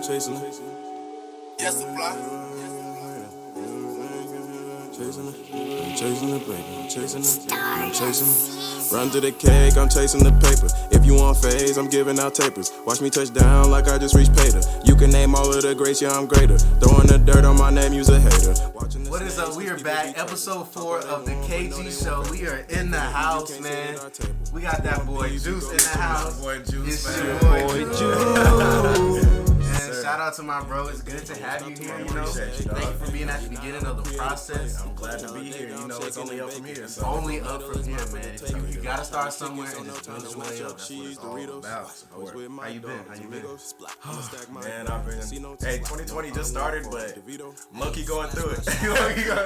chasing it. Yes, the fly. Chasing it, I'm chasing it, baby. I'm chasing it, I'm chasing it. Run to the cake, I'm chasing the paper. If you want phase, I'm giving out tapers. Watch me touch down like I just reached Pater. You can name all of the greats, yeah, I'm greater. Throwing the dirt on my name, use a hater. What is up? We are back, episode 4 of the KG Show. We are in the house, man. We got that boy Juice in the house. Boy Juice, It's man. your boy Juice. And shout out to my bro. It's good to have you here. You know, Appreciate you, dog. thank you for being at the beginning of the process. I'm glad to be here. You know, it's only up from here. So. Only up from here, man. You gotta start somewhere and just build your way up. That's what it's all about. Support. How you been? Man, I've been. Hey, 2020 just started, but I'm low key going through it.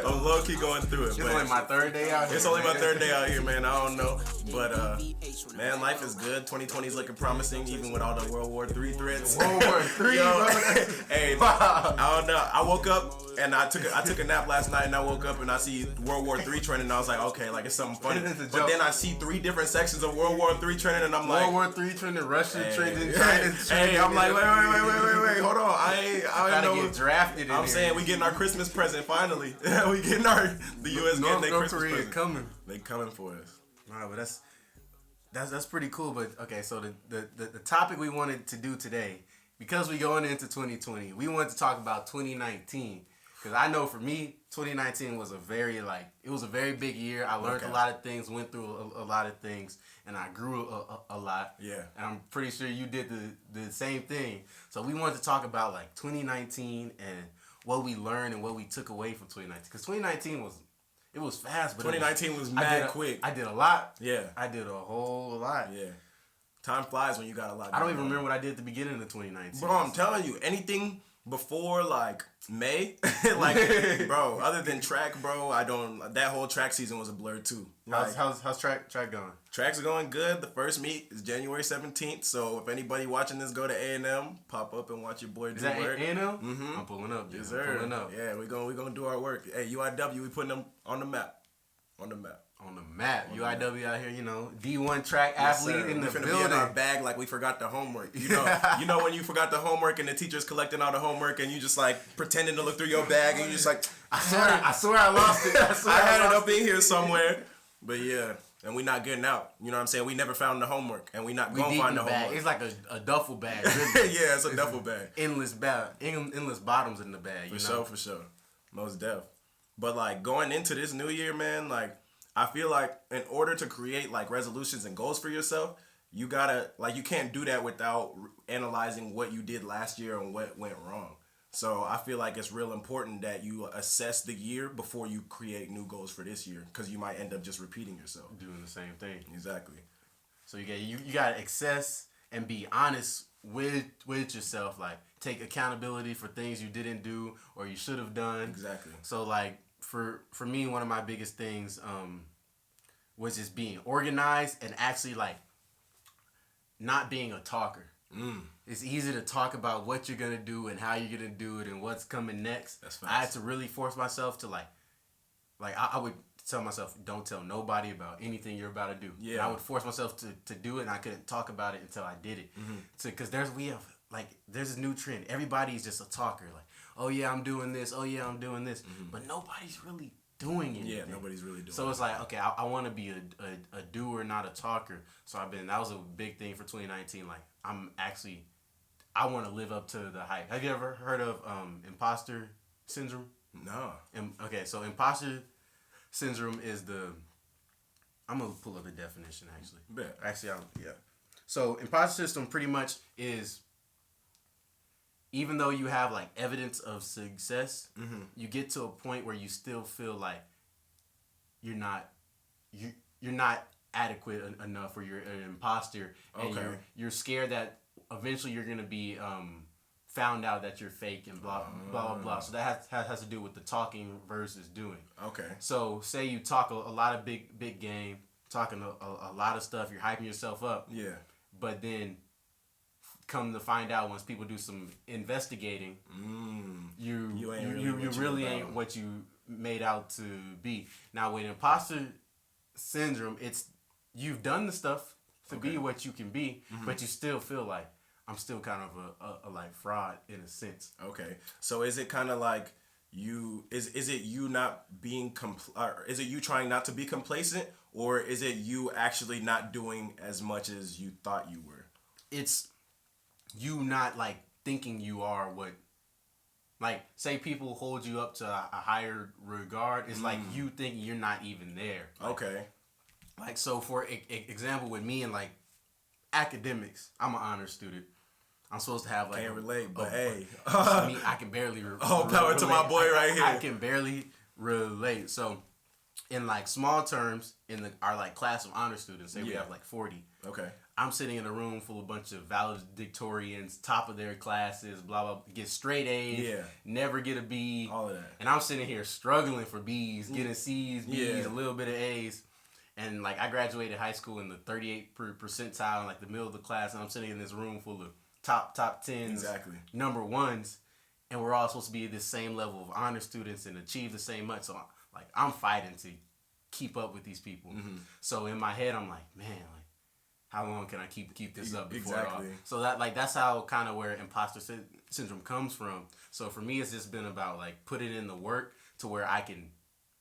I'm low key going through it. It's only my third day out here. It's only my third day out here, man. I don't know, but man, life is good. 2020 is looking promising, even with all the World War III threats. World War III, Yo, bro. hey, I don't know. I woke up and I took a nap last night, and I woke up and I see World War III trending, and I was like, okay, like it's something funny. But then I see 3 different sections of World War III trending, and I'm like, World War III trending, Russia trending, China hey, trending. I'm like, wait, hold on. I Gotta know. get drafted in I'm here. saying we getting our Christmas present finally. We getting the U.S. getting their North Christmas Korea present. coming. They coming for us. Wow, but that's pretty cool. But okay, so the topic we wanted to do today, because we going into 2020, we wanted to talk about 2019. Because I know for me, 2019 was a very big year. I learned a lot of things, went through a lot of things, and I grew a lot. Yeah. And I'm pretty sure you did the same thing. So we wanted to talk about like 2019 and what we learned and what we took away from 2019. Because 2019 was fast, but 2019 was mad quick. I did a lot. Yeah. I did a whole lot. Yeah. Time flies when you got a lot. I don't even remember what I did at the beginning of 2019. Bro, I'm telling you, anything before like May, like bro, other than track, bro, that whole track season was a blur too. Like, How's track going? Tracks are going good. The first meet is January 17th. So if anybody watching this go to A&M, pop up and watch your boy do Is that work. A&M? Mm-hmm. I'm pulling up, dude. Yes, I'm sir. pulling up. Yeah, we gonna do our work. Hey, UIW, we putting them on the map. On the map. On the map. UIW out here, you know, D1 track athlete in the we finna building. be in our bag like we forgot the homework. You know when you forgot the homework and the teacher's collecting all the homework and you just like pretending to look through your bag and you just like, I swear I lost it. I had it up in here somewhere. But yeah, and we not getting out. You know what I'm saying? We never found the homework and we not gonna find the bag. homework. It's like a duffel bag. Really. Yeah, it's a duffel bag. Endless bottoms in the bag. For sure. Most def. But like going into this new year, man, like I feel like in order to create like resolutions and goals for yourself, you gotta like you can't do that without analyzing what you did last year and what went wrong. So I feel like it's real important that you assess the year before you create new goals for this year, because you might end up just repeating yourself. Doing the same thing. Exactly. So you gotta assess and be honest with yourself. Like take accountability for things you didn't do or you should have done. Exactly. So like for me, one of my biggest things was just being organized and actually like not being a talker. It's easy to talk about what you're gonna do and how you're gonna do it and what's coming next. That's I had to really force myself to like I would tell myself, don't tell nobody about anything you're about to do. Yeah. And I would force myself to do it, and I couldn't talk about it until I did it. Because there's this new trend. Everybody's just a talker. Like, oh yeah, I'm doing this. Oh yeah, I'm doing this. But nobody's really doing it. Yeah, nobody's really doing it. So it's like, okay, I want to be a doer, not a talker. So that was a big thing for 2019. Like, I want to live up to the hype. Have you ever heard of imposter syndrome? No. Okay, so imposter syndrome is I'm going to pull up the definition, actually. Bet. Actually, yeah. So imposter syndrome pretty much is, even though you have like evidence of success, you get to a point where you still feel like you're not adequate enough, or you're an imposter, and you're scared that eventually you're gonna be found out that you're fake and blah blah blah. So that has to do with the talking versus doing. Okay. So say you talk a lot of big game, talking a lot of stuff, you're hyping yourself up. Yeah. But then come to find out, once people do some investigating, you really ain't what you made out to be. Now with imposter syndrome, it's you've done the stuff to be what you can be, but you still feel like I'm still kind of a like fraud in a sense. Okay. So is it kind of like is it you not being or is it you trying not to be complacent, or is it you actually not doing as much as you thought you were? It's you not like thinking you are what, like, say people hold you up to a higher regard. It's like you thinking you're not even there. Like, Okay. Like, so for example, with me and like academics, I'm an honor student. I'm supposed to have like Can't relate, but hey. me, I can barely. Power to my boy right here. I can barely relate. So, in like small terms, in our like class of honor students, say we have like 40. Okay. I'm sitting in a room full of a bunch of valedictorians, top of their classes, blah blah, get straight A's, never get a B, all of that. and I'm sitting here struggling for B's, getting C's, B's, a little bit of A's. And like I graduated high school in the 38th percentile in like the middle of the class, and I'm sitting in this room full of top 10s, number ones, and we're all supposed to be at this same level of honor students and achieve the same much. So like I'm fighting to keep up with these people. So in my head I'm like, man, like how long can I keep this up before it all? So that's how kind of where imposter syndrome comes from. So for me, it's just been about like putting in the work to where I can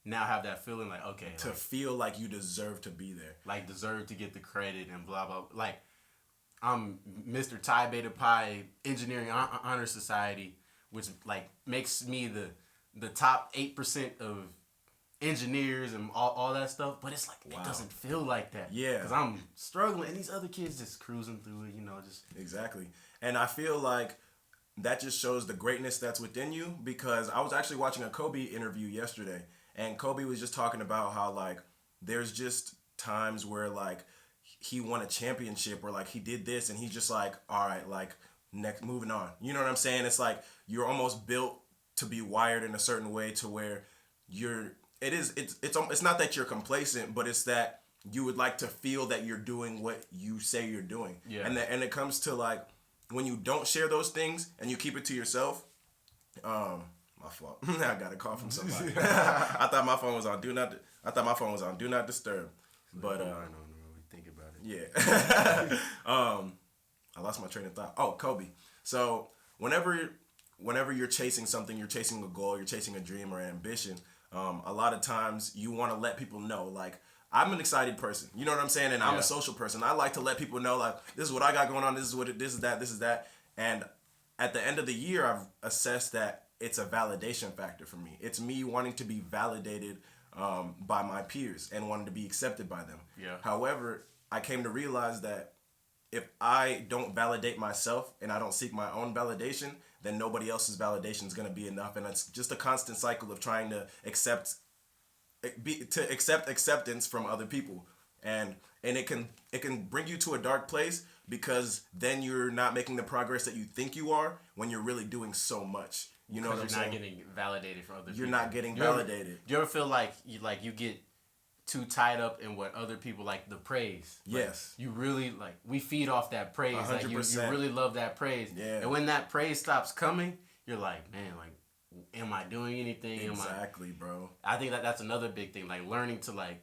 now have that feeling like, okay, to feel like you deserve to be there, like deserve to get the credit and blah blah. Like I'm Mr. Pi Beta Pi Engineering Honor Society, which like makes me the top 8% of engineers and all that stuff. But it's like it doesn't feel like that. Yeah, because I'm struggling and these other kids just cruising through it. You know, just exactly. And I feel like that just shows the greatness that's within you, because I was actually watching a Kobe interview yesterday, and Kobe was just talking about how like there's just times where like he won a championship or like he did this and he's just like, all right, like next, moving on. You know what I'm saying? It's like you're almost built to be wired in a certain way to where it's not that you're complacent, but it's that you would like to feel that you're doing what you say you're doing. Yeah. And it comes to like when you don't share those things and you keep it to yourself. My fault. I got a call from somebody. I thought my phone was on do not disturb. But think about it. Yeah. I lost my train of thought. Oh, Kobe. So whenever you're chasing something, you're chasing a goal, you're chasing a dream or ambition, a lot of times you want to let people know, like, I'm an excited person. You know what I'm saying? And I'm a social person. I like to let people know, like, this is what I got going on. This is that. And at the end of the year, I've assessed that it's a validation factor for me. It's me wanting to be validated by my peers and wanting to be accepted by them. Yeah. However, I came to realize that if I don't validate myself and I don't seek my own validation, then nobody else's validation is going to be enough. And it's just a constant cycle of trying to accept acceptance from other people. And it can bring you to a dark place, because then you're not making the progress that you think you are when you're really doing so much. You know what I'm saying? You're not getting validated from other people. You're not getting validated. Do you ever feel like you get too tied up in what other people, like the praise? Yes. Like, you really, like, we feed off that praise. 100%. Like you really love that praise. Yeah. And when that praise stops coming, you're like, man, like, am I doing anything? Exactly, bro. I think that's another big thing. Like learning to, like,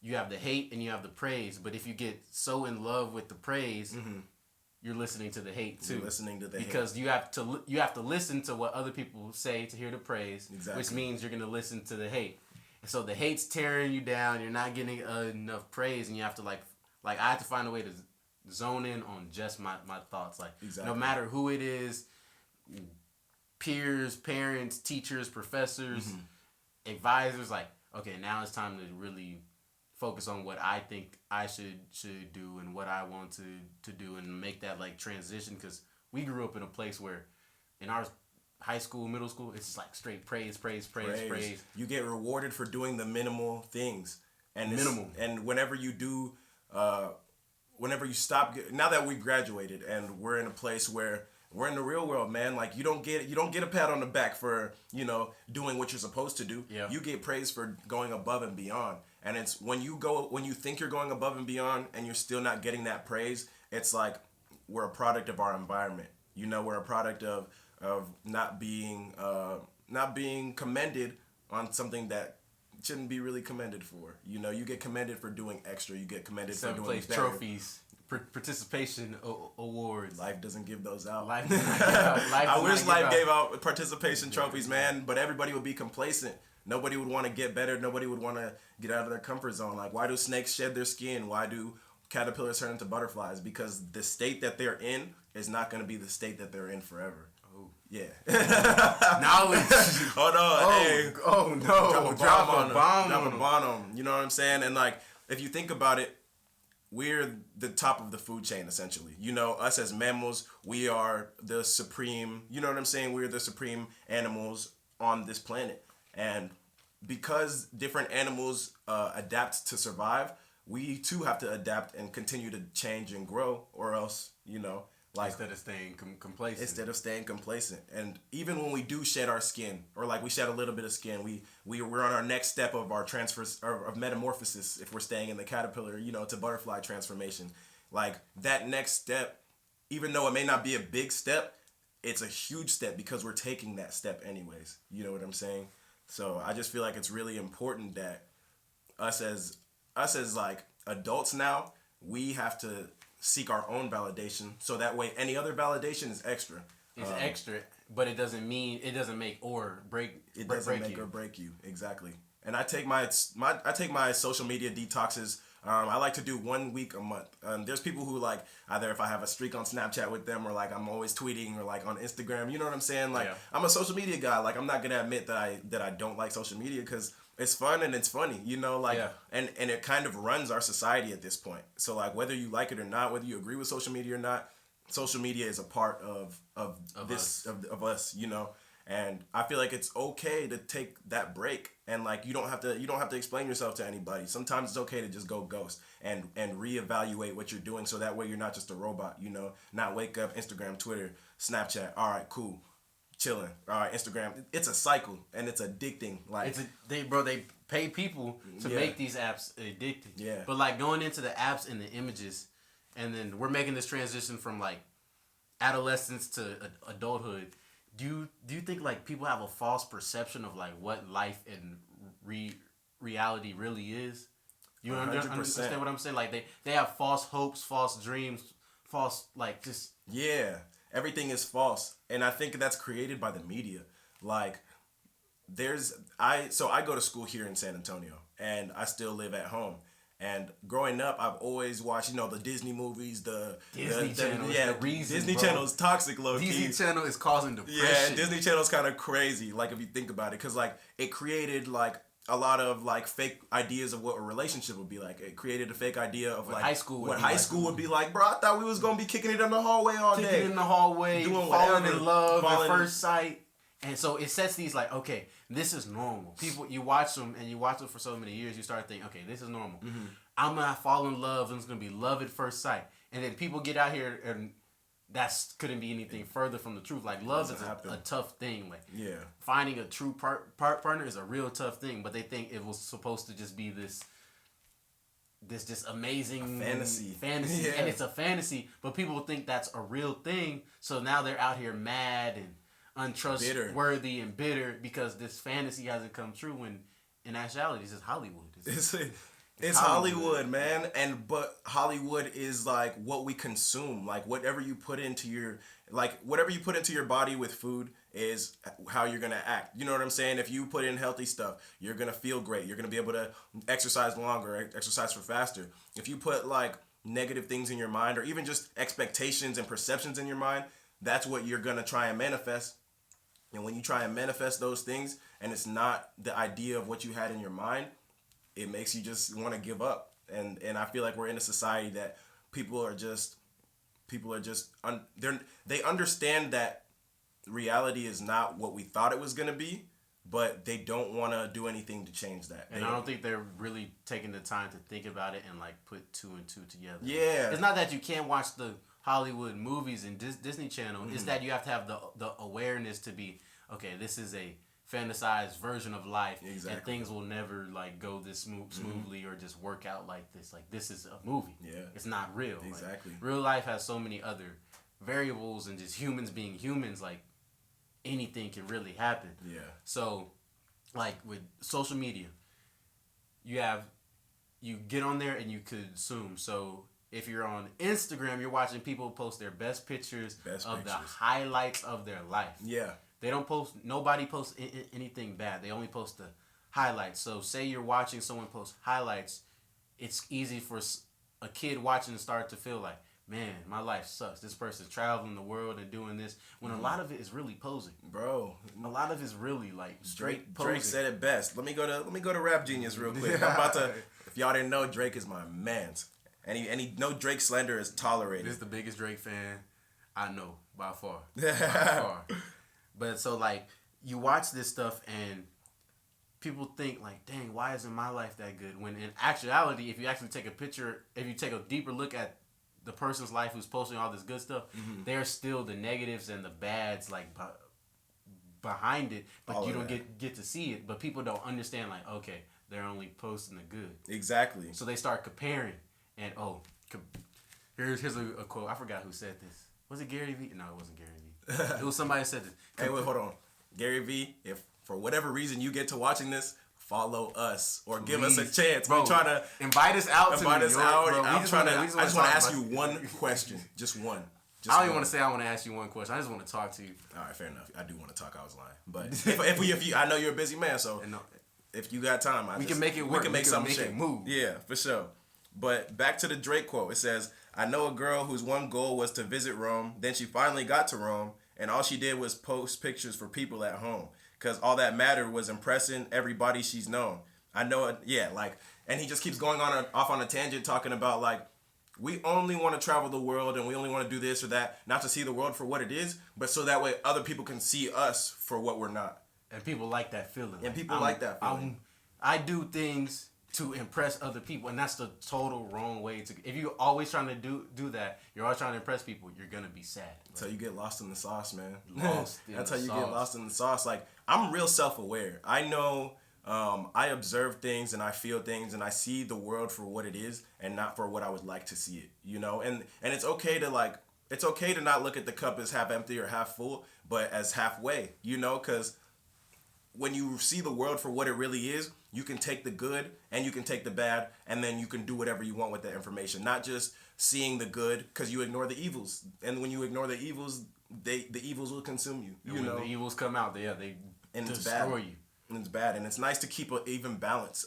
you have the hate and you have the praise, but if you get so in love with the praise, you're listening to the hate too. You're listening to the because hate. you have to listen to what other people say to hear the praise, which means you're gonna listen to the hate. And so the hate's tearing you down. You're not getting enough praise, and you have to like I have to find a way to zone in on just my thoughts. Like no matter who it is, peers, parents, teachers, professors, advisors. Like, okay, now it's time to really focus on what I think I should do and what I want to do, and make that like transition, because we grew up in a place where in our high school, middle school, it's just like straight praise. You get rewarded for doing the minimal things. And and whenever you do, whenever you stop, now that we graduated and we're in a place where we're in the real world, man, like you don't get a pat on the back for, doing what you're supposed to do. Yeah. You get praise for going above and beyond. And it's when you think you're going above and beyond and you're still not getting that praise, it's like we're a product of our environment. We're a product of not being commended on something that shouldn't be really commended for. You get commended for doing extra. You get commended for doing better. Trophies. participation awards. Life doesn't give those out. Life does not give out. I wish life gave out participation trophies, man, but everybody would be complacent. Nobody would want to get better. Nobody would want to get out of their comfort zone. Like, why do snakes shed their skin? Why do caterpillars turn into butterflies? Because the state that they're in is not going to be the state that they're in forever. Oh. Yeah. Knowledge. Hold on. Hey. Oh, no. Drop a bomb on them. You know what I'm saying? And, like, if you think about it, we're the top of the food chain, essentially. You know, us as mammals, we are the supreme, you know what I'm saying? We're the supreme animals on this planet. And because different animals adapt to survive, we too have to adapt and continue to change and grow, or else, you know, like, instead of staying complacent. And even when we do shed our skin, or like we shed a little bit of skin, we're on our next step of our transfers or of metamorphosis. If we're staying in the caterpillar, you know, to butterfly transformation, like that next step, even though it may not be a big step, it's a huge step because we're taking that step anyways. You know what I'm saying? So I just feel like it's really important that us as like adults now, we have to seek our own validation, so that way any other validation is extra. It's extra, but it doesn't make or break. It doesn't make or break you. Exactly. And I take my social media detoxes. I like to do 1 week a month. There's people who, like, either if I have a streak on Snapchat with them, or like I'm always tweeting, or like on Instagram. You know what I'm saying? Like, I'm a social media guy. Like, I'm not gonna admit that I don't like social media, because it's fun and it's funny, you know, like, and it kind of runs our society at this point. So, like, whether you like it or not, whether you agree with social media or not, social media is a part of us, you know. And I feel like it's okay to take that break, and like you don't have to explain yourself to anybody. Sometimes it's okay to just go ghost and reevaluate what you're doing, so that way you're not just a robot, you know. Not wake up, Instagram, Twitter, Snapchat. All right, cool. Chilling. All right, Instagram. It's a cycle, and it's addicting. Like, they pay people to make these apps addicting. Yeah. But like going into the apps and the images, and then we're making this transition from like adolescence to adulthood. Do you think like people have a false perception of like what life and reality really is? You 100%. Understand what I'm saying? Like they have false hopes, false dreams, false like just everything is false, and I think that's created by the media. Like, I go to school here in San Antonio, and I still live at home. And growing up, I've always watched, you know, the Disney movies, Disney Channel. Disney Channel is toxic, low key. Disney Channel is causing depression. Yeah, Disney Channel is kind of crazy, like, if you think about it, because like it created like a lot of like fake ideas of what a relationship would be like. It created a fake idea of like high school would be like. Bro, I thought we was gonna be kicking it in the hallway all day. Kicking in the hallway, doing falling whatever, in love at first sight. And so it sets these like, okay, this is normal. People, you watch them for so many years, you start thinking, okay, this is normal. Mm-hmm. I'm gonna fall in love, and it's gonna be love at first sight. And then people get out here, and that's couldn't be anything further from the truth. Like, love is a tough thing. Like, finding a true partner is a real tough thing. But they think it was supposed to just be this just amazing fantasy, and it's a fantasy. But people think that's a real thing. So now they're out here mad and untrustworthy and bitter because this fantasy hasn't come true. When in actuality, it's just Hollywood. It's Hollywood, man. But Hollywood is like what we consume. Like whatever you put into your body with food is how you're gonna act. You know what I'm saying? If you put in healthy stuff, you're gonna feel great. You're gonna be able to exercise longer, exercise for faster. If you put like negative things in your mind, or even just expectations and perceptions in your mind, that's what you're gonna try and manifest. And when you try and manifest those things, and it's not the idea of what you had in your mind, it makes you just want to give up. And I feel like we're in a society that they understand that reality is not what we thought it was going to be, but they don't want to do anything to change that. And I don't think they're really taking the time to think about it and like put two and two together. Yeah. It's not that you can't watch the Hollywood movies and Disney Channel. Mm-hmm. It's that you have to have the awareness to be, okay, this is a fantasized version of life, exactly. And things will never like go this smoothly or just work out like this. Like, this is a movie. Yeah, it's not real. Exactly. Like, real life has so many other variables, and just humans being humans, like anything can really happen. Yeah. So, like with social media, you get on there and you consume. So If you're on Instagram, you're watching people post their best pictures of the highlights of their life. Yeah. They don't post, nobody posts anything bad. They only post the highlights. So say you're watching someone post highlights, it's easy for a kid watching to start to feel like, man, my life sucks. This person's traveling the world and doing this. When a lot of it is really posing. Bro. A lot of it is really like straight posing. Drake said it best. Let me go to Rap Genius real quick. I'm about to, if y'all didn't know, Drake is my man's. And he no Drake slander is tolerated. This is the biggest Drake fan I know by far. By far. But so like you watch this stuff and people think like, dang, why isn't my life that good? When in actuality, if you actually take a picture, if you take a deeper look at the person's life who's posting all this good stuff, there's still the negatives and the bads like behind it, but all you don't get to see it. But people don't understand like, okay, they're only posting the good. Exactly. So they start comparing. And here's a quote. I forgot who said this. Was it Gary Vee? No, it wasn't Gary Vee. It was somebody who said this. Hey, wait, hold on. Gary Vee, if for whatever reason you get to watching this, follow us or give us a chance. Bro, we trying to invite us out. Invite us out. Bro, I just want to ask you one question. Just one. I don't even want to say I want to ask you one question. I just want to talk to you. All right, fair enough. I do want to talk. I was lying, but if you, I know you're a busy man, so if you got time, we can make it work. We can make something it move. Yeah, for sure. But back to the Drake quote. It says, I know a girl whose one goal was to visit Rome. Then she finally got to Rome, and all she did was post pictures for people at home. Because all that mattered was impressing everybody she's known. I know it, yeah, like, and he just keeps going off on a tangent talking about, like, we only want to travel the world and we only want to do this or that, not to see the world for what it is, but so that way other people can see us for what we're not. And people like that feeling. And people like that feeling. I do things to impress other people, and that's the total wrong way to. If you're always trying to do that, you're always trying to impress people, you're gonna be sad. That's how you get lost in the sauce, man. That's how you get lost in the sauce. Like, I'm real self-aware. I know I observe things and I feel things and I see the world for what it is and not for what I would like to see it. You know, and it's okay to not look at the cup as half empty or half full, but as halfway. You know, because when you see the world for what it really is, you can take the good and you can take the bad, and then you can do whatever you want with that information. Not just seeing the good because you ignore the evils. And when you ignore the evils, the evils will consume you. You know, the evils come out, they destroy you. And it's bad. And it's nice to keep an even balance.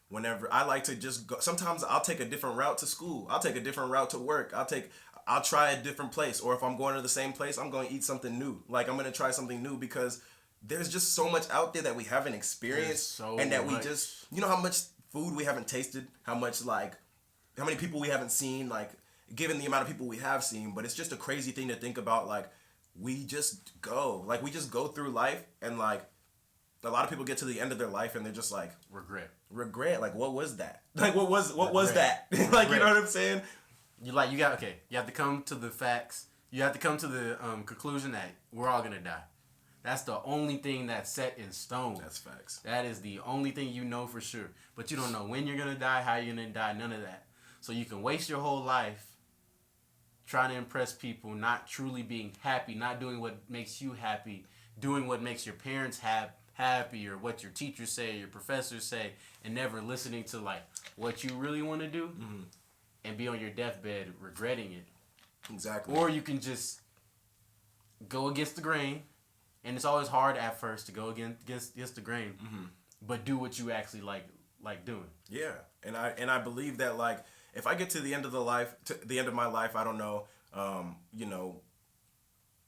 Whenever I like to just go, sometimes I'll take a different route to school. I'll take a different route to work. I'll try a different place. Or if I'm going to the same place, I'm going to eat something new. Like, I'm going to try something new because there's just so much out there that we haven't experienced, and that we just, you know, how much food we haven't tasted, how many people we haven't seen, like, given the amount of people we have seen. But it's just a crazy thing to think about. Like, we just go through life, and like, a lot of people get to the end of their life and they're just like, regret. Like, what was that? Like, what was that? Like, you know what I'm saying? You have to come to the facts. You have to come to the conclusion that we're all gonna die. That's the only thing that's set in stone. That's facts. That is the only thing you know for sure. But you don't know when you're going to die, how you're going to die, none of that. So you can waste your whole life trying to impress people, not truly being happy, not doing what makes you happy, doing what makes your parents happy, or what your teachers say, your professors say, and never listening to like what you really want to do, and be on your deathbed regretting it. Exactly. Or you can just go against the grain. And it's always hard at first to go against the grain, but do what you actually like doing. Yeah, and I believe that, like, if I get to the end of my life, I don't know, you know,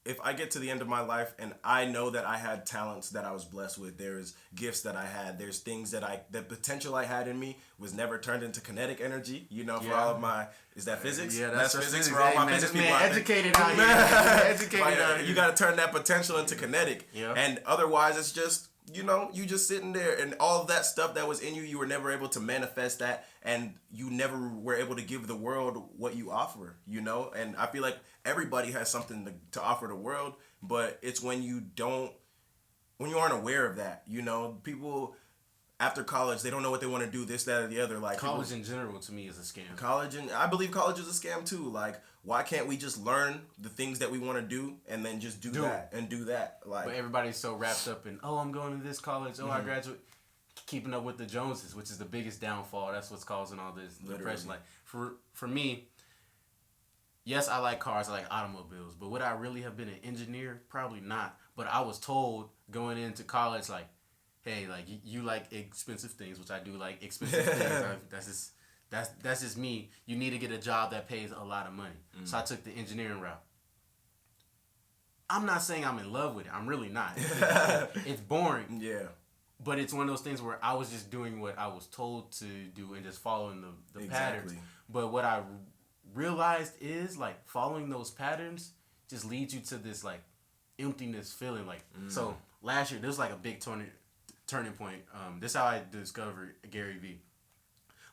if I get to the end of my life and I know that I had talents that I was blessed with, there's gifts that I had, there's things that the potential I had in me was never turned into kinetic energy, you know, for all of my, is that physics? Yeah, that's physics. For all my physics people out there. Educated out here. Educated out here. You got to turn that potential into kinetic. Yeah. And otherwise it's just, you know, you just sitting there, and all of that stuff that was in you were never able to manifest that, and you never were able to give the world what you offer, you know? And I feel like everybody has something to offer the world, but it's when you aren't aware of that, you know? People after college, they don't know what they want to do, this, that, or the other. Like, college in general to me is a scam. I believe college is a scam too. Like, why can't we just learn the things that we want to do and then just do that? Like, but everybody's so wrapped up in, I'm going to this college, I graduate, keeping up with the Joneses, which is the biggest downfall. That's what's causing all this depression. Like, for me, yes, I like cars, I like automobiles, but would I really have been an engineer? Probably not. But I was told going into college, like, hey, like you like expensive things, which I do like expensive things. That's just me. You need to get a job that pays a lot of money. So I took the engineering route. I'm not saying I'm in love with it. I'm really not. It's boring. Yeah. But it's one of those things where I was just doing what I was told to do and just following the patterns. But what I realized is, like, following those patterns just leads you to this, like, emptiness feeling. Like, so last year, there was, like, a big turning point. This is how I discovered Gary Vee.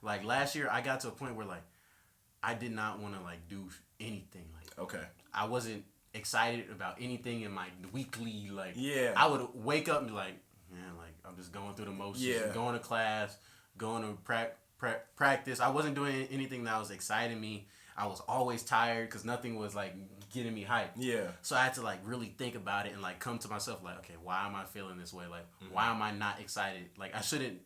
Like, last year, I got to a point where, like, I did not want to, like, do anything. Like, Okay. I wasn't excited about anything in my weekly, like, Yeah. I would wake up and be like, man, like, I'm just going through the motions, going to class, going to practice. I wasn't doing anything that was exciting me. I was always tired because nothing was, like, getting me hyped. Yeah. So I had to, like, really think about it and, like, come to myself, like, okay, why am I feeling this way? Like, why am I not excited? Like, I shouldn't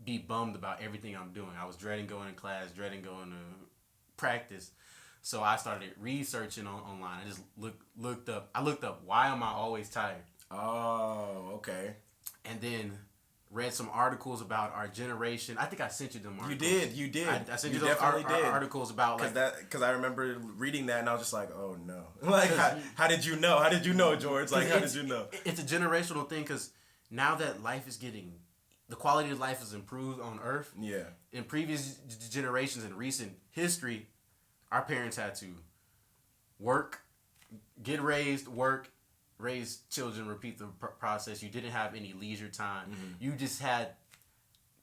be bummed about everything I'm doing. I was dreading going to class, dreading going to practice. So I started researching online. I just looked up why am I always tired? Oh, okay. And then read some articles about our generation. I think I sent you them articles. You did. I sent you those articles about, like, because I remember reading that and I was just like, oh no. Like, how did you know? How did you know, George? Like, how did you know? It's a generational thing because now that life is getting, the quality of life is improved on Earth. Yeah. In previous generations in recent history, our parents had to work, get raised, work, raise children, repeat the process. You didn't have any leisure time. You just had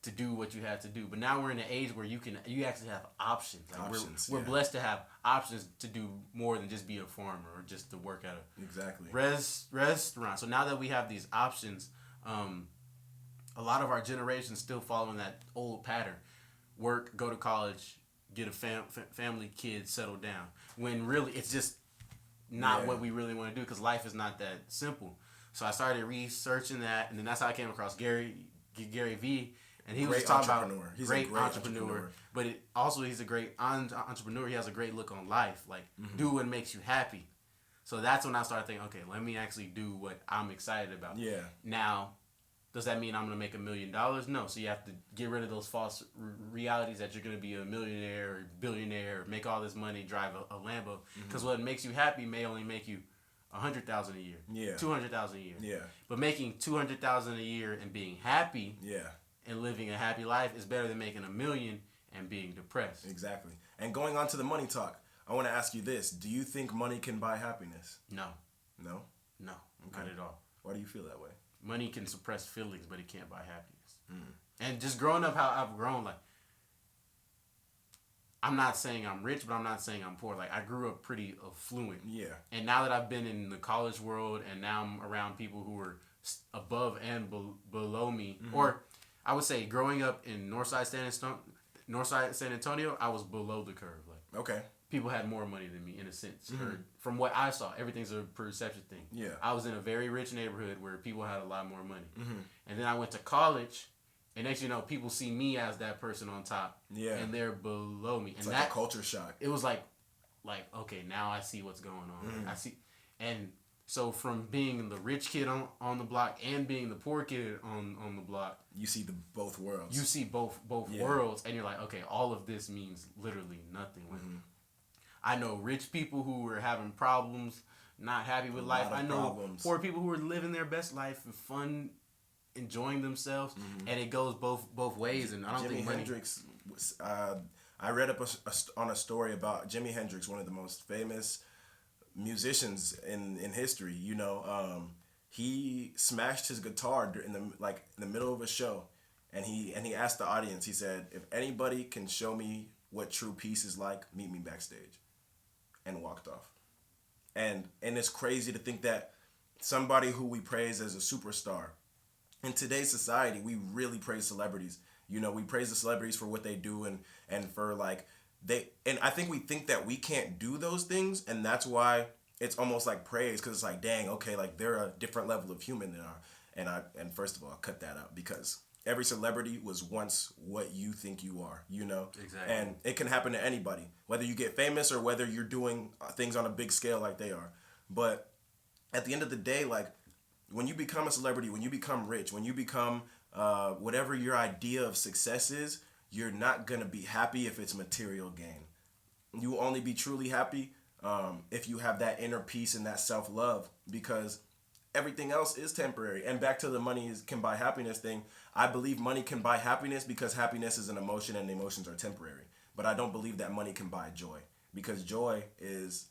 to do what you had to do. But now we're in an age where you actually have options. Like, we're blessed to have options to do more than just be a farmer or just to work at a restaurant. So now that we have these options, a lot of our generation still following that old pattern: work, go to college, get a family, kids, settle down. When really it's just not what we really want to do, because life is not that simple. So I started researching that, and then that's how I came across Gary Vee, and he was talking about great entrepreneur. But he's a great entrepreneur. He has a great look on life. Like, do what makes you happy. So that's when I started thinking, okay, let me actually do what I'm excited about. Yeah. Now, does that mean I'm going to make $1 million? No. So you have to get rid of those false realities that you're going to be a millionaire or billionaire or make all this money, drive a Lambo. Because what makes you happy may only make you $100,000 a year. Yeah. $200,000 a year. Yeah. But making $200,000 a year and being happy. Yeah. And living a happy life is better than making $1 million and being depressed. Exactly. And going on to the money talk, I want to ask you this: do you think money can buy happiness? No. No. No. Not at all. Why do you feel that way? Money can suppress feelings, but it can't buy happiness. And just growing up how I've grown, like, I'm not saying I'm rich, but I'm not saying I'm poor. Like, I grew up pretty affluent. Yeah. And now that I've been in the college world and now I'm around people who are above and below me, or I would say growing up in Northside San Antonio, I was below the curve. Like, okay. People had more money than me in a sense. Or from what I saw, everything's a perception thing. Yeah. I was in a very rich neighborhood where people had a lot more money. And then I went to college, and next you know, people see me as that person on top. Yeah. And they're below me. It's and like that a culture shock. It was like, okay, now I see what's going on. I see. And so from being the rich kid on the block and being the poor kid on the block, you see both worlds. You see both worlds, and you're like, okay, all of this means literally nothing. I know rich people who were having problems, not happy with life. I know poor people who are living their best life and fun, enjoying themselves, and it goes both ways. And I don't think Hendrix. I read up on a story about Jimi Hendrix, one of the most famous musicians in history. You know, he smashed his guitar in the middle of a show, and he asked the audience. He said, "If anybody can show me what true peace is like, meet me backstage," and walked off. And it's crazy to think that somebody who we praise as a superstar, in today's society, we really praise celebrities. You know, we praise the celebrities for what they do and for and I think we think that we can't do those things, and that's why it's almost like praise, because it's like, dang, okay, like they're a different level of human than our. And first of all, cut that out, because every celebrity was once what you think you are, you know? Exactly. And it can happen to anybody, whether you get famous or whether you're doing things on a big scale like they are. But at the end of the day, like, when you become a celebrity, when you become rich, when you become whatever your idea of success is, you're not going to be happy if it's material gain. You will only be truly happy if you have that inner peace and that self-love, because everything else is temporary. And back to the can buy happiness thing, I believe money can buy happiness because happiness is an emotion and emotions are temporary. But I don't believe that money can buy joy, because joy is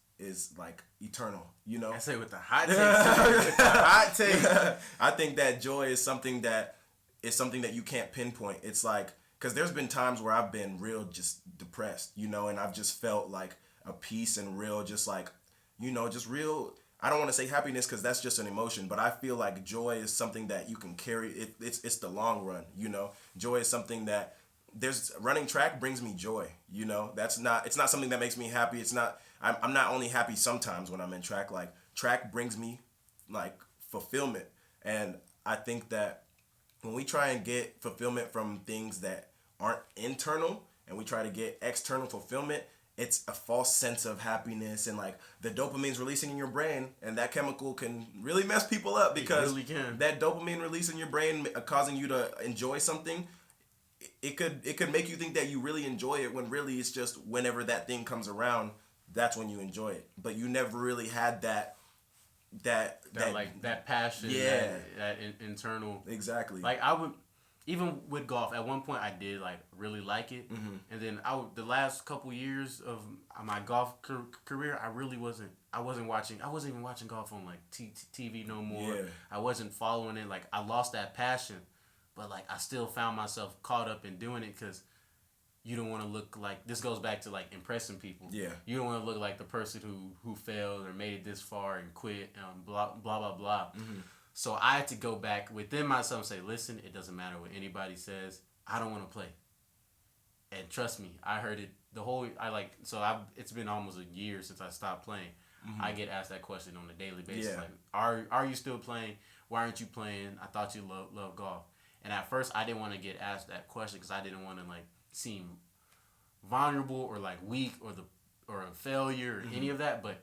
like eternal, you know? I say with the hot take. With the hot take. I think that joy is something that you can't pinpoint. It's like, because there's been times where I've been real just depressed, you know, and I've just felt like a peace and real, just like, you know, just real. I don't want to say happiness because that's just an emotion, but I feel like joy is something that you can carry. It's the long run, you know. Joy is something that running track brings me joy, you know. It's not something that makes me happy. I'm not only happy sometimes when I'm in track. Like, track brings me like fulfillment, and I think that when we try and get fulfillment from things that aren't internal and we try to get external fulfillment, it's a false sense of happiness, and like the dopamine's releasing in your brain, and that chemical can really mess people up, because that dopamine release in your brain causing you to enjoy something, it could make you think that you really enjoy it, when really it's just whenever that thing comes around, that's when you enjoy it. But you never really had that passion, yeah, that internal. Exactly. Like, I would, even with golf, at one point I did like really like it, and then the last couple years of my golf career, I wasn't even watching golf on like TV no more. Yeah. I wasn't following it. Like, I lost that passion, but like I still found myself caught up in doing it, because you don't want to look like, this goes back to like impressing people. Yeah. You don't want to look like the person who failed or made it this far and quit, blah blah blah blah. So I had to go back within myself and say, listen, it doesn't matter what anybody says. I don't want to play. And trust me, I heard it it's been almost a year since I stopped playing. I get asked that question on a daily basis. Yeah. Like, are you still playing? Why aren't you playing? I thought you love golf. And at first I didn't want to get asked that question, because I didn't want to like seem vulnerable or like weak or a failure or any of that. But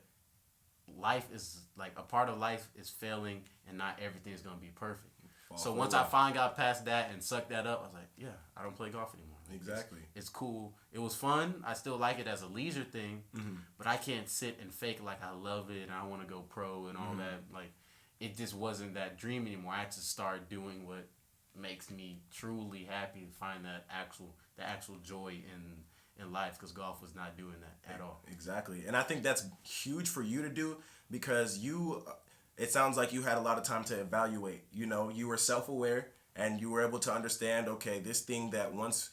life is like, a part of life is failing, and not everything is going to be perfect. So once I finally got past that and sucked that up, I was like, yeah, I don't play golf anymore. Exactly. It's cool. It was fun. I still like it as a leisure thing, but I can't sit and fake like I love it and I want to go pro and all that. Like, it just wasn't that dream anymore. I had to start doing what makes me truly happy, and find the actual joy in life, because golf was not doing that at all. Exactly. And I think that's huge for you to do, because it sounds like you had a lot of time to evaluate. You know, you were self-aware, and you were able to understand, okay, this thing that once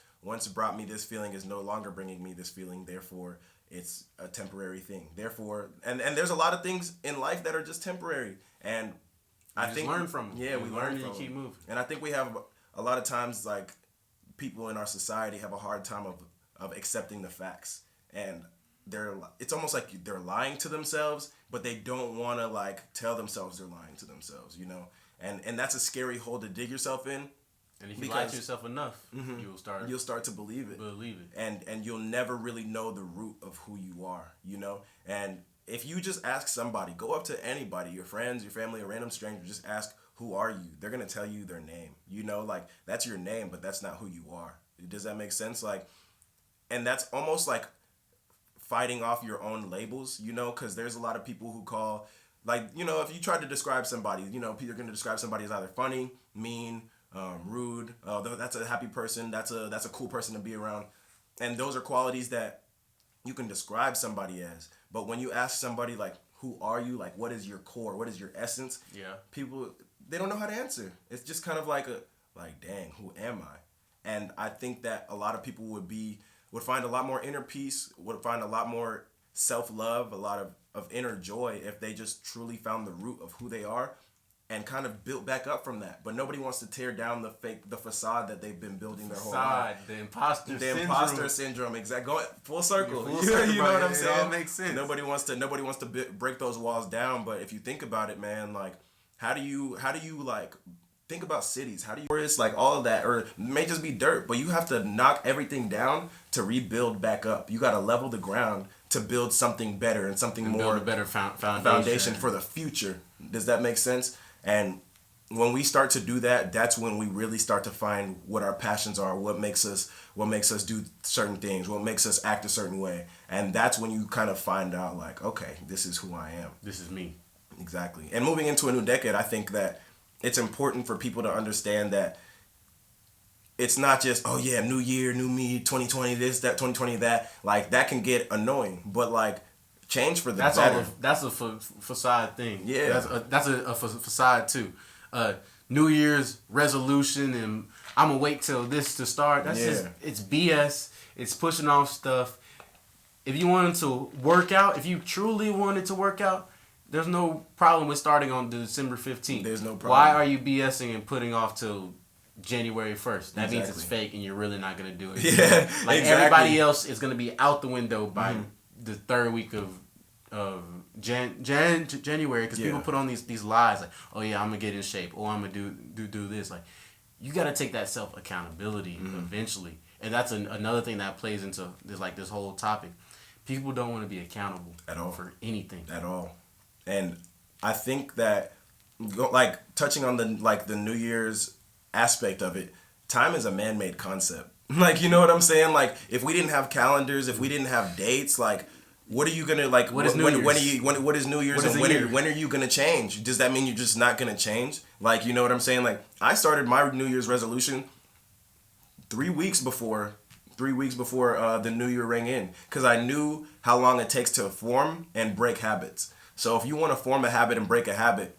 brought me this feeling is no longer bringing me this feeling, therefore it's a temporary thing. Therefore, and there's a lot of things in life that are just temporary, and I think learn from them. Yeah, we learn from and keep them. moving. And I think we have a lot of times, like, people in our society have a hard time of accepting the facts, and it's almost like they're lying to themselves, but they don't want to like tell themselves they're lying to themselves, you know. And that's a scary hole to dig yourself in. And if you lie to yourself enough, you'll start to believe it. And you'll never really know the root of who you are, you know. And if you just ask somebody, go up to anybody, your friends, your family, a random stranger, just ask, who are you? They're gonna tell you their name. You know, like, that's your name, but that's not who you are. Does that make sense? Like, and that's almost like fighting off your own labels, you know, because there's a lot of people who call, like, you know, if you try to describe somebody, you know, you're going to describe somebody as either funny, mean, rude, that's a happy person, that's a cool person to be around. And those are qualities that you can describe somebody as. But when you ask somebody, like, who are you? Like, what is your core? What is your essence? Yeah. People, they don't know how to answer. It's just kind of like dang, who am I? And I think that a lot of people would find a lot more inner peace, would find a lot more self-love, a lot of inner joy if they just truly found the root of who they are and kind of built back up from that. But nobody wants to tear down the facade that they've been building their whole life. The imposter syndrome, exactly. Going full circle. You know what I'm saying? It all makes sense. Nobody wants to break those walls down. But if you think about it, man, like, how do you like think about cities. How do you, it's like all of that, or it may just be dirt, but you have to knock everything down to rebuild back up. You got to level the ground to build something better and something more, build a better foundation for the future. Does that make sense? And when we start to do that, that's when we really start to find what our passions are, what makes us do certain things, what makes us act a certain way. And that's when you kind of find out, like, okay, this is who I am. This is me. Exactly. And moving into a new decade, I think that it's important for people to understand that it's not just, oh yeah, new year, new me, 2020 this, that, 2020 that. Like, that can get annoying, but like, change for the better. That's a facade thing. Yeah. That's a facade too. New Year's resolution and I'm gonna wait till this to start. That's just, it's BS. It's pushing off stuff. If you wanted to work out, if you truly wanted to work out, there's no problem with starting on December 15th. There's no problem. Why are you BSing and putting off till January 1st? That means it's Exactly. fake and you're really not gonna do it. Yeah, like exactly. everybody else is gonna be out the window by the third week of January, because people put on these lies like, oh yeah, I'm gonna get in shape, oh I'm gonna do this. Like, you gotta take that self accountability eventually, and that's another thing that plays into this whole topic. People don't want to be accountable at all for anything at all, and I think that, like, touching on the New Year's aspect of it, time is a man-made concept. Like, you know what I'm saying? Like, if we didn't have calendars, if we didn't have dates, like, what are you gonna, like, what is New Year's? What is New Year's, and when are you gonna change? Does that mean you're just not gonna change? Like, you know what I'm saying? Like, I started my New Year's resolution 3 weeks before the New Year rang in, because I knew how long it takes to form and break habits. So if you want to form a habit and break a habit,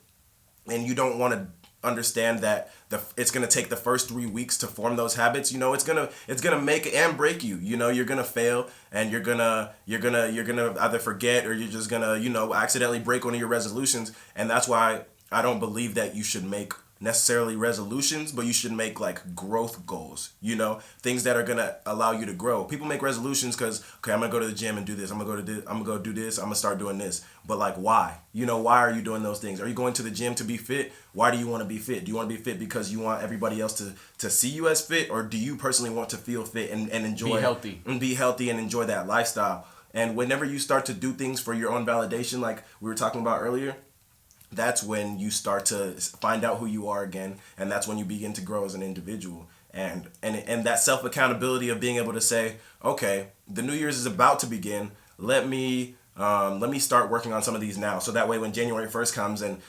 and you don't want to understand that it's gonna take the first 3 weeks to form those habits, you know, it's gonna make and break you. You know, you're gonna fail, and you're gonna either forget, or you're just gonna, you know, accidentally break one of your resolutions. And that's why I don't believe that you should make necessarily resolutions, but you should make like growth goals, you know, things that are gonna allow you to grow. People make resolutions because, okay, I'm gonna go to the gym and do this, I'm gonna go do this, I'm gonna start doing this. But like, why? You know, why are you doing those things? Are you going to the gym to be fit? Why do you want to be fit? Do you want to be fit because you want everybody else to see you as fit, or do you personally want to feel fit and enjoy be healthy and enjoy that lifestyle? And whenever you start to do things for your own validation, like we were talking about earlier, that's when you start to find out who you are again, and that's when you begin to grow as an individual. And that self accountability of being able to say, okay, the New Year's is about to begin. Let me start working on some of these now, so that way when January 1st comes and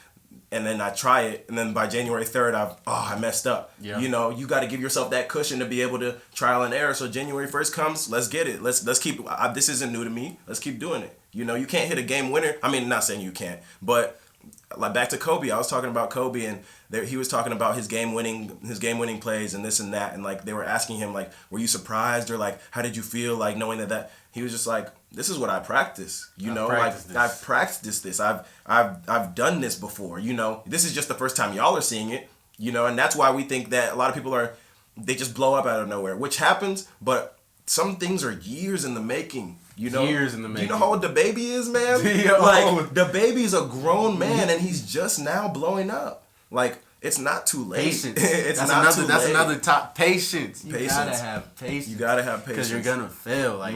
then I try it, and then by January 3rd I messed up. Yeah. You know, you got to give yourself that cushion to be able to trial and error. So January 1st comes, let's get it. Let's keep. This isn't new to me. Let's keep doing it. You know, you can't hit a game winner. I mean, not saying you can't, but like back to Kobe, I was talking about Kobe, and he was talking about his game winning plays and this and that, and like they were asking him like, were you surprised, or like how did you feel like knowing that he was just like, this is what I practice, you know, like I've practiced this, I've done this before, you know, this is just the first time y'all are seeing it, you know, and that's why we think that a lot of people they just blow up out of nowhere, which happens, but some things are years in the making. You know, years in the making. You know how old the baby is, man? Like, the baby's a grown man, and he's just now blowing up. Like, it's not too late. Patience. That's another top. Patience. You patience. gotta have patience. You gotta have patience. Because you're gonna fail. Like,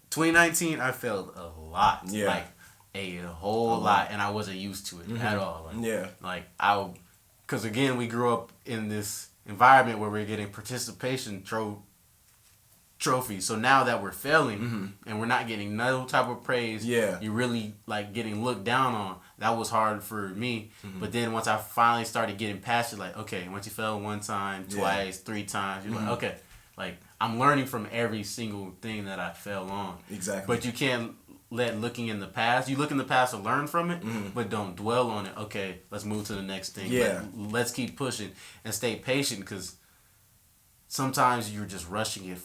2019, I failed a lot. Yeah. Like, a whole lot, and I wasn't used to it at all. Like, yeah. Like, because again, we grew up in this environment where we're getting participation trophies. So now that we're failing and we're not getting no type of praise, you're really like getting looked down on. That was hard for me. But then once I finally started getting past it, like, okay, once you fail one time, twice, 3 times, you're like, okay, like I'm learning from every single thing that I fell on. Exactly. But you can't let looking in the past. You look in the past to learn from it, but don't dwell on it. Okay, let's move to the next thing. Yeah. Let's keep pushing and stay patient, because sometimes you're just rushing it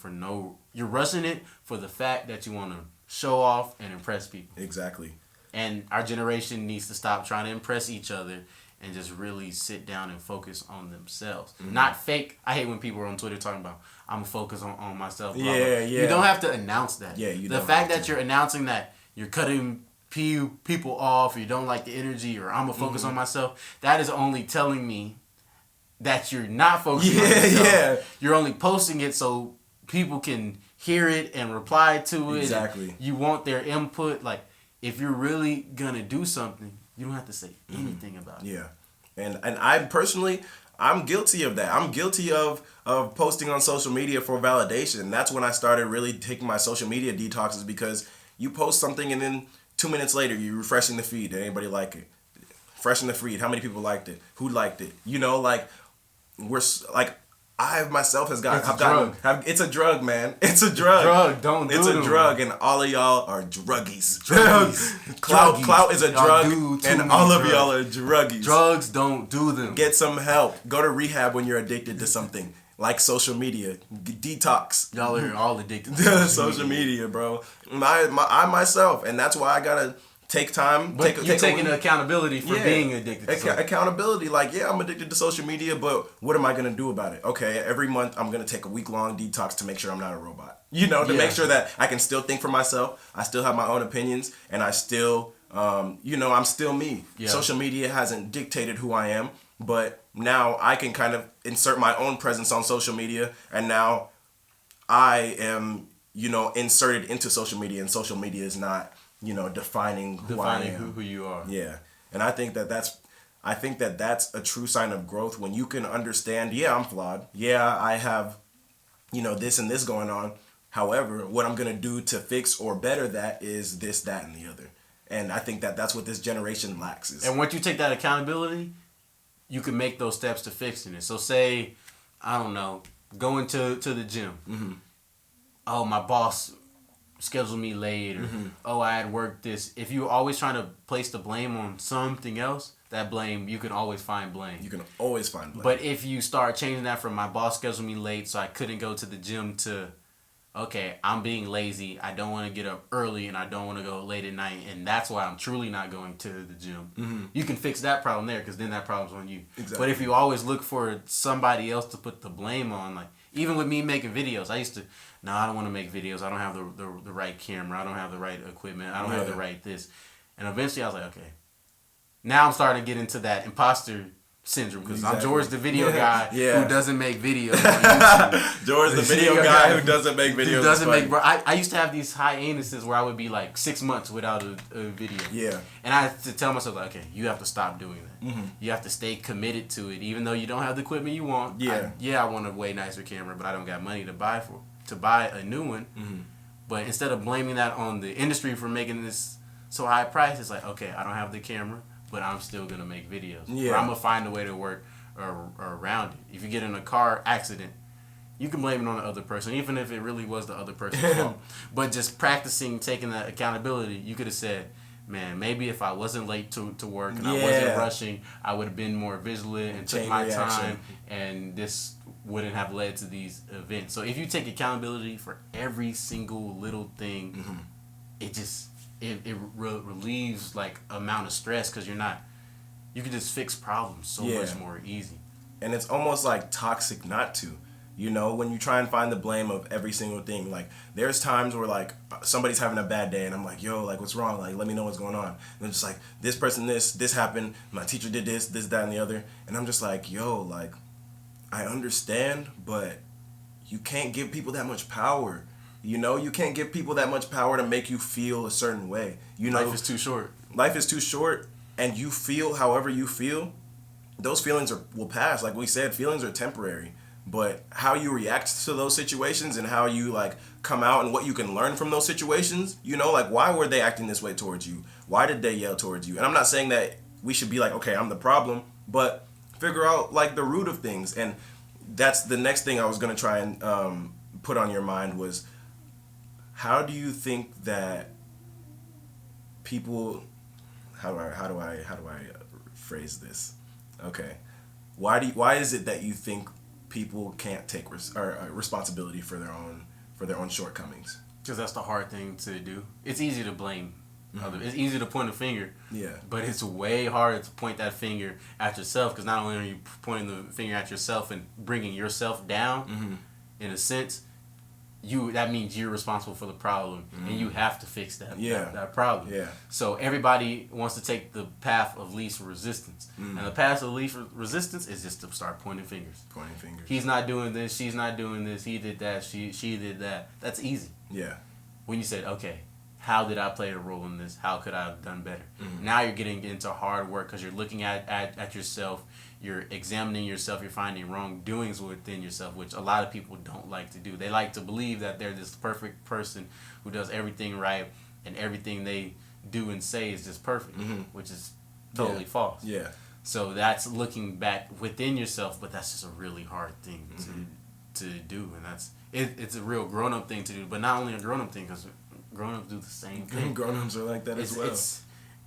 you're rushing it for the fact that you want to show off and impress people. Exactly. And our generation needs to stop trying to impress each other and just really sit down and focus on themselves. Not fake. I hate when people are on Twitter talking about, I'm going to focus on myself. Blah, blah. You don't have to announce that. Yeah, you the don't fact that you're announcing that you're cutting people off, or you don't like the energy, or I'm going to focus on myself, that is only telling me that you're not focusing on yourself. Yeah. You're only posting it so people can hear it and reply to it. Exactly. You want their input. Like, if you're really gonna do something, you don't have to say anything about it. Yeah. And I personally, I'm guilty of that. I'm guilty of posting on social media for validation. That's when I started really taking my social media detoxes, because you post something and then 2 minutes later you're refreshing the feed. Did anybody like it? Refreshing the feed. How many people liked it? Who liked it? You know, like, I myself it's a drug, man. It's a drug. It's a drug, and all of y'all are druggies. Clout is a drug, and all of y'all are druggies. Drugs don't do them. Get some help. Go to rehab when you're addicted to something like social media. Detox. Y'all are all addicted to social media, bro. I myself, and that's why I gotta take time. You're taking accountability for being addicted to something. Accountability. Like, yeah, I'm addicted to social media, but what am I going to do about it? Okay, every month I'm going to take a week-long detox to make sure I'm not a robot. You know, to make sure that I can still think for myself. I still have my own opinions, and I still, I'm still me. Yeah. Social media hasn't dictated who I am, but now I can kind of insert my own presence on social media, and now I am, inserted into social media, and social media is not, defining who I am. Who you are. Yeah. And I think that's a true sign of growth, when you can understand, yeah, I'm flawed. Yeah, I have, this and this going on. However, what I'm going to do to fix or better that is this, that, and the other. And I think that's what this generation lacks. And once you take that accountability, you can make those steps to fixing it. So say, I don't know, going to the gym. Mm-hmm. Oh, my boss schedule me late, or oh, I had work this. If you're always trying to place the blame on something else, that blame, you can always find blame. You can always find blame. But if you start changing that from my boss scheduled me late so I couldn't go to the gym to, okay, I'm being lazy, I don't want to get up early and I don't want to go late at night, and that's why I'm truly not going to the gym. You can fix that problem there, because then that problem's on you. Exactly. But if you always look for somebody else to put the blame on, like, even with me making videos, I used to, no, I don't want to make videos. I don't have the right camera. I don't have the right equipment. I don't have the right this. And eventually I was like, okay. Now I'm starting to get into that imposter syndrome, because I'm George, the video guy who doesn't make videos on YouTube. George, the video guy who doesn't make videos. I used to have these hiatuses where I would be like 6 months without a video. Yeah. And I had to tell myself, like, okay, you have to stop doing that. Mm-hmm. You have to stay committed to it, even though you don't have the equipment you want. Yeah. I want a way nicer camera, but I don't got money to buy a new one. Mm-hmm. But instead of blaming that on the industry for making this so high price, it's like, okay, I don't have the camera, but I'm still going to make videos. Yeah. Or I'm going to find a way to work around it. If you get in a car accident, you can blame it on the other person, even if it really was the other person's fault. But just practicing taking that accountability, you could have said, man, maybe if I wasn't late to work and I wasn't rushing, I would have been more vigilant and took my time, and this wouldn't have led to these events. So if you take accountability for every single little thing, it relieves like amount of stress, because you can just fix problems so much more easy. And it's almost like toxic not to. When you try and find the blame of every single thing, like, there's times where, like, somebody's having a bad day and I'm like, yo, like, what's wrong? Like, let me know what's going on. And they're just like, this person, this happened, my teacher did this, that, and the other. And I'm just like, yo, like, I understand, but you can't give people that much power. You can't give people that much power to make you feel a certain way. Life is too short. Life is too short, and you feel however you feel. Those feelings will pass. Like we said, feelings are temporary. But how you react to those situations and how you, like, come out and what you can learn from those situations, like, why were they acting this way towards you? Why did they yell towards you? And I'm not saying that we should be like, okay, I'm the problem, but figure out, like, the root of things. And that's the next thing I was going to try and put on your mind was, how do you think that people, how do I phrase this? Okay. Why is it that you think people can't take responsibility for their own shortcomings? Because that's the hard thing to do. It's easy to blame others. It's easy to point a finger. Yeah. But it's way harder to point that finger at yourself, because not only are you pointing the finger at yourself and bringing yourself down, in a sense, that means you're responsible for the problem, and you have to fix that problem. Yeah. So everybody wants to take the path of least resistance, and the path of least resistance is just to start pointing fingers. He's not doing this. She's not doing this. He did that. She did that. That's easy. Yeah. When you said, okay, how did I play a role in this? How could I have done better? Now you're getting into hard work because you're looking at yourself. You're examining yourself. You're finding wrongdoings within yourself, which a lot of people don't like to do. They like to believe that they're this perfect person who does everything right and everything they do and say is just perfect, which is totally false. Yeah. So that's looking back within yourself, but that's just a really hard thing to do, and it's a real grown-up thing to do, but not only a grown-up thing, because grown-ups do the same thing. Grown-ups are like that as well.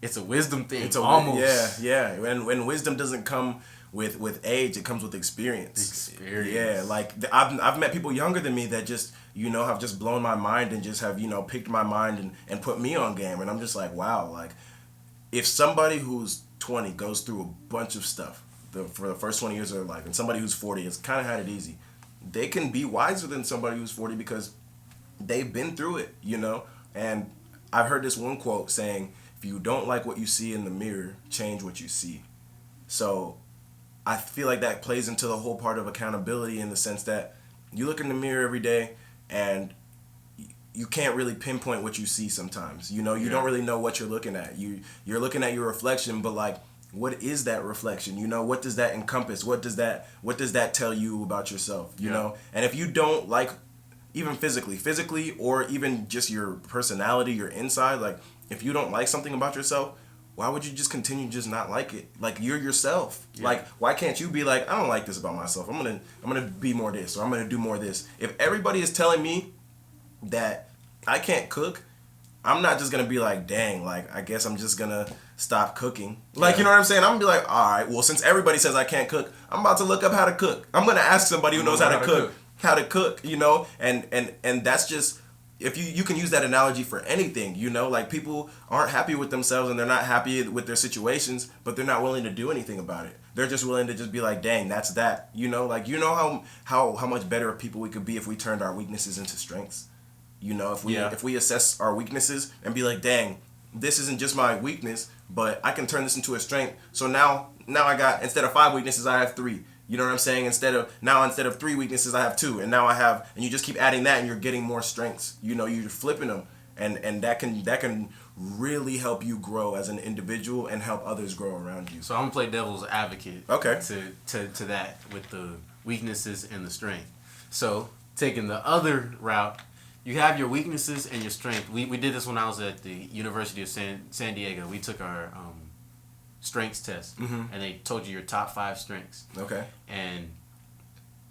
It's a wisdom thing. It's almost. Yeah. When wisdom doesn't come with age, it comes with experience. Yeah, like I've met people younger than me that just have just blown my mind and just have picked my mind and put me on game, and I'm just like, wow, like if somebody who's 20 goes through a bunch of stuff for the first 20 years of their life, and somebody who's 40 has kind of had it easy, they can be wiser than somebody who's 40 because they've been through it, And I've heard this one quote saying, if you don't like what you see in the mirror, change what you see. So I feel like that plays into the whole part of accountability, in the sense that you look in the mirror every day and you can't really pinpoint what you see sometimes. You don't really know what you're looking at. You're looking at your reflection, but like, what is that reflection? What does that encompass? What does that tell you about yourself? You know? And if you don't like, even physically, or even just your personality, your inside, like if you don't like something about yourself, why would you just continue to just not like it? Like, you're yourself. Yeah. Like, why can't you be like, I don't like this about myself. I'm gonna be more this, or I'm gonna do more this. If everybody is telling me that I can't cook, I'm not just gonna be like, dang, like I guess I'm just gonna stop cooking. Like, you know what I'm saying? I'm gonna be like, all right, well, since everybody says I can't cook, I'm about to look up how to cook. I'm gonna ask somebody who knows how to cook. And that's just, if you can use that analogy for anything, like people aren't happy with themselves and they're not happy with their situations, but they're not willing to do anything about it. They're just willing to just be like, dang, that's that. How much better people we could be if we turned our weaknesses into strengths. If we assess our weaknesses and be like, dang, this isn't just my weakness, but I can turn this into a strength. So now I got, instead of 5 weaknesses, I have 3. You know what I'm saying? Instead of 3 weaknesses, I have 2, and now I have, and you just keep adding that, and you're getting more strengths. You're flipping them, and that can really help you grow as an individual and help others grow around you. So I'm gonna play devil's advocate. Okay. To that with the weaknesses and the strength. So taking the other route, you have your weaknesses and your strength. We did this when I was at the University of San Diego. We took our strengths test, and they told you your top 5 strengths. Okay. And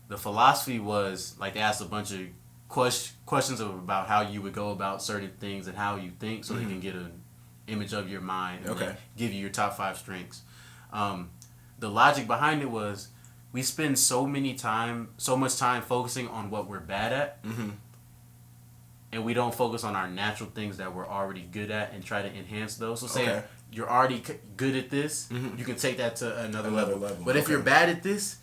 the philosophy was, like, they asked a bunch of questions about how you would go about certain things and how you think, so they can get an image of your mind and give you your top 5 strengths. The logic behind it was, we spend so much time focusing on what we're bad at, and we don't focus on our natural things that we're already good at and try to enhance those. So say you're already good at this, you can take that to another level. But if you're bad at this,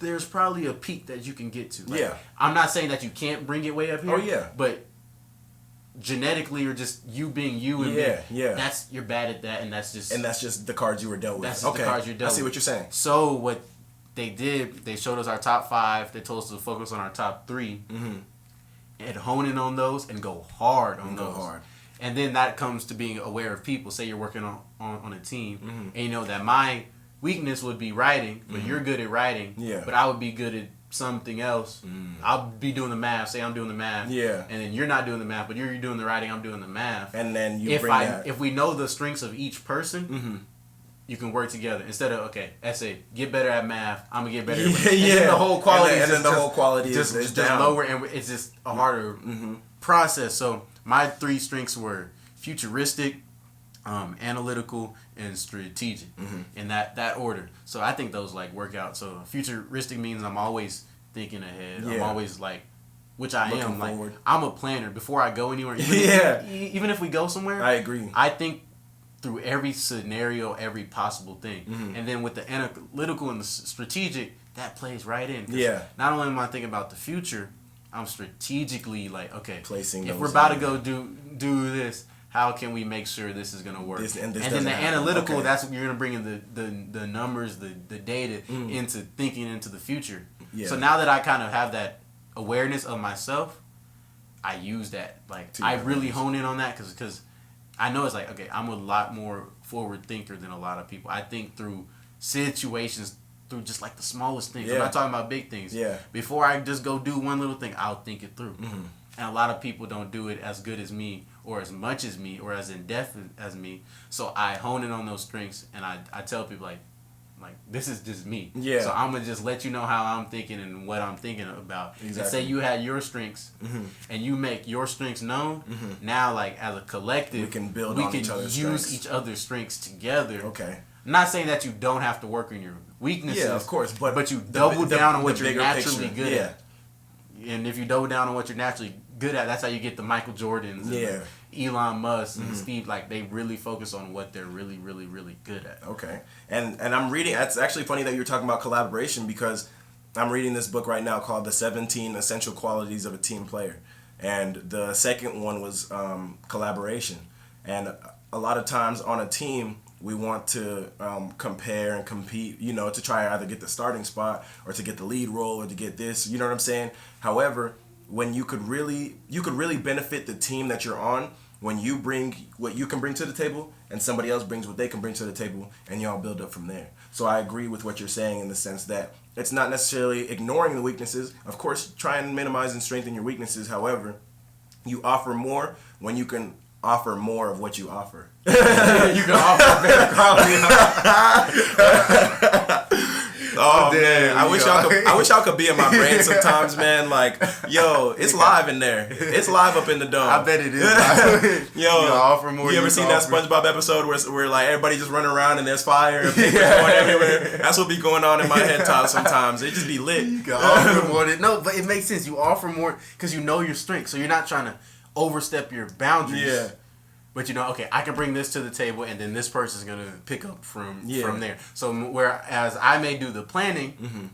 there's probably a peak that you can get to. Like, I'm not saying that you can't bring it way up here. Oh, yeah. But genetically, or just you being you, and that's, you're bad at that, and that's just the cards you were dealt with. That's just the cards you're dealt with. I see what you're saying. So what they did, they showed us our top 5. They told us to focus on our top 3, and hone in on those and go hard on those. And then that comes to being aware of people. Say you're working on a team, and you know that my weakness would be writing, but you're good at writing, but I would be good at something else. I'll be doing the math. Say I'm doing the math, and then you're not doing the math, but you're doing the writing. I'm doing the math, and then if we know the strengths of each person, you can work together instead of essay, get better at math. I'm gonna get better. And then the whole quality, is just lower, and it's just a harder process. So my 3 strengths were futuristic, analytical, and strategic, in that order. So I think those work out. So futuristic means I'm always thinking ahead. I'm always which I am. Forward. I'm a planner before I go anywhere. Even if we go somewhere, I agree. I think through every scenario, every possible thing. And then with the analytical and the strategic, that plays right in. Not only am I thinking about the future, I'm strategically like, okay, Placing if those we're about to in go do this, how can we make sure this is gonna work? This- and this then the doesn't happen. analytical, Okay. that's what you're gonna bring in the numbers, the data into thinking into the future. Yeah. So now that I kind of have that awareness of myself, I use that. Like To I your really advantage. hone in on that because I know it's like, okay, I'm a lot more forward thinker than a lot of people. I think through situations, through just like the smallest things. I'm Yeah. not talking about big things. Yeah. Before I just go do one little thing, I'll think it through. Mm-hmm. And a lot of people don't do it as good as me or as much as me or as in depth as me. So I hone in on those strengths and I tell people like this is just me. Yeah. So I'm gonna just let you know how I'm thinking and what I'm thinking about. Exactly. And say you had your strengths and you make your strengths known. Now like as a collective, We can build on each other's use strengths. each other's strengths together. Okay. I'm not saying that you don't have to work on your weaknesses. Yeah, of course, but you the- double the- down on the what you're bigger naturally picture, good yeah. at. And if you double down on what you're naturally good at, that's how you get the Michael Jordans, and Yeah. the Elon Musk, and Steve. Like they really focus on what they're really, really, really good at. Okay. And I'm reading, it's actually funny that you're talking about collaboration because I'm reading this book right now called The 17 Essential Qualities of a Team Player. And the second one was collaboration. And a lot of times on a team, we want to compare and compete, you know, to try either get the starting spot or to get the lead role or to get this, you know what I'm saying? However, when you could really benefit the team that you're on when you bring what you can bring to the table and somebody else brings what they can bring to the table and y'all build up from there. So I agree with what you're saying in the sense that it's not necessarily ignoring the weaknesses. Of course, try and minimize and strengthen your weaknesses. However, you offer more when you can offer more of what you offer. You can offer better quality. Oh Damn, man, I you wish know. I wish y'all could be in my brain sometimes, man. Like, yo, it's live in there. It's live up in the dome. I bet it is. Yo, You can offer more, you ever you seen can that offer- SpongeBob episode where like everybody just running around and there's fire and people going everywhere? That's what be going on in my head top sometimes. It just be lit. You can offer more than no, but it makes sense. You offer more because you know your strengths, so you're not trying to overstep your boundaries. Yeah. But you know, okay, I can bring this to the table, and then this person's gonna pick up from there. So whereas I may do the planning,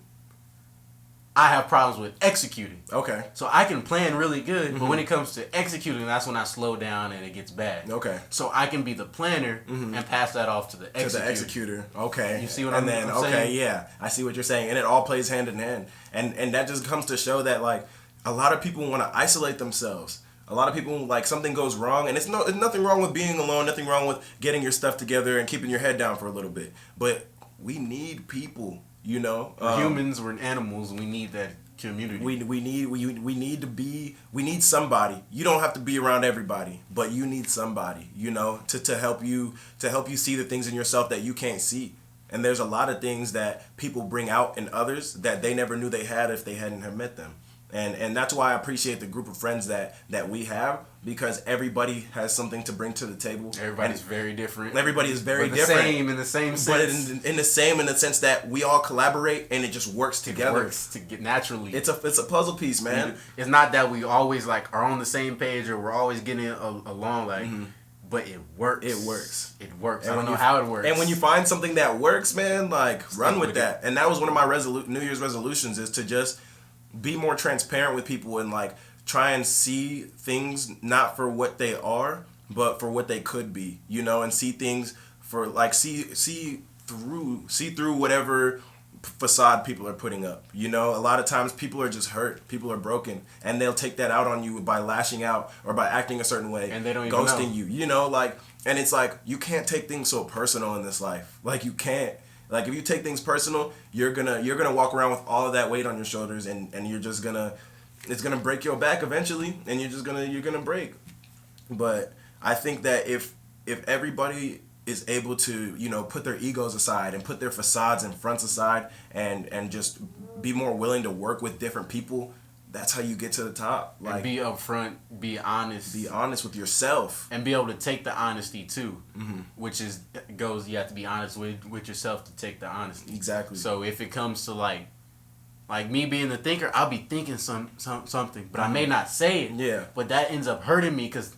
I have problems with executing. Okay. So I can plan really good, but when it comes to executing, that's when I slow down and it gets bad. Okay. So I can be the planner and pass that off to the executor. To the executor. Okay. You see what and I'm then, saying? yeah. I see what you're saying. And it all plays hand in hand. And that just comes to show that like a lot of people want to isolate themselves. A lot of people, like, something goes wrong, and it's nothing wrong with being alone, nothing wrong with getting your stuff together and keeping your head down for a little bit. But we need people, you know. We're humans, we're animals, and we need that community. We need somebody. You don't have to be around everybody, but you need somebody, you know, to help you see the things in yourself that you can't see. And there's a lot of things that people bring out in others that they never knew they had if they hadn't have met them. And that's why I appreciate the group of friends that we have, because everybody has something to bring to the table. Everybody's very different. Everybody is very but different. Same in the same sense. But in the sense that we all collaborate and it just works together. It works to get naturally. It's a puzzle piece, man. It's not that we always like are on the same page or we're always getting along like. But it works. It works. It works. And I don't know how it works. And when you find something that works, man, like run with with that. And that was one of my New Year's resolutions, is to just be more transparent with people and like try and see things not for what they are, but for what they could be, you know, and see things for like see through whatever facade people are putting up. You know, a lot of times people are just hurt, people are broken, and they'll take that out on you by lashing out or by acting a certain way, and they don't even ghosting know. you know, like, and it's like you can't take things so personal in this life. Like, you can't. Like, if you take things personal, you're gonna walk around with all of that weight on your shoulders, and you're just it's gonna break your back eventually, and you're gonna break. But I think that if everybody is able to, you know, put their egos aside and put their facades and fronts aside and just be more willing to work with different people, that's how you get to the top. Like, and be upfront, be honest. Be honest with yourself. And be able to take the honesty too. Which you have to be honest with yourself to take the honesty. Exactly. So if it comes to like me being the thinker, I'll be thinking something, but I may not say it. Yeah. But that ends up hurting me because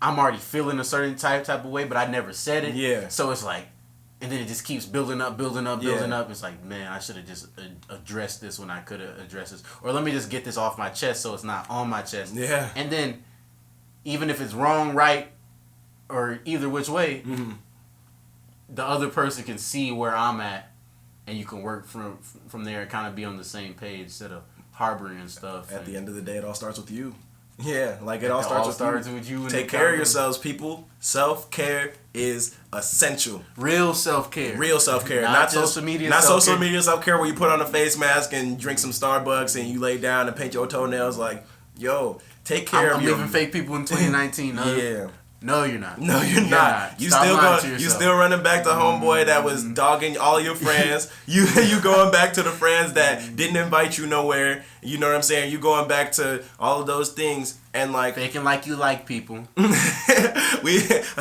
I'm already feeling a certain type of way, but I never said it. Yeah. So it's like, and then it just keeps building up. It's like, man, I should have just addressed this when I could have addressed this, or let me just get this off my chest so it's not on my chest. Yeah. And then, even if it's wrong, right, or either which way, the other person can see where I'm at, and you can work from there and kind of be on the same page instead of harboring and stuff. At the end of the day, it all starts with you. Yeah, like it all starts with you. And take care of yourselves, people. Self-care is essential. Real self-care. Not social media Not self-care. social media self-care where you put on a face mask and drink some Starbucks and you lay down and paint your toenails. Like, yo, take care of your... I'm living fake people in 2019. Yeah. No, you're not. No, you're not. You still running back to homeboy that was dogging all your friends. You going back to the friends that didn't invite you nowhere. You know what I'm saying? You going back to all of those things and like faking like you like people.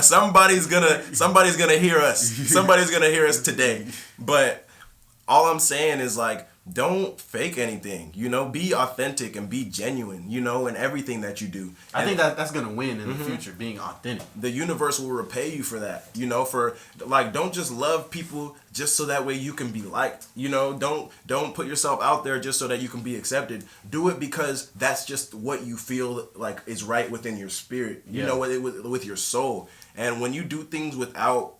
Somebody's gonna hear us. Somebody's gonna hear us today. But all I'm saying is like, don't fake anything, you know, be authentic and be genuine, you know, in everything that you do. I think that's going to win in the future, being authentic. The universe will repay you for that, you know, for like, don't just love people just so that way you can be liked, you know, don't put yourself out there just so that you can be accepted. Do it because that's just what you feel like is right within your spirit, you know, with your soul. And when you do things without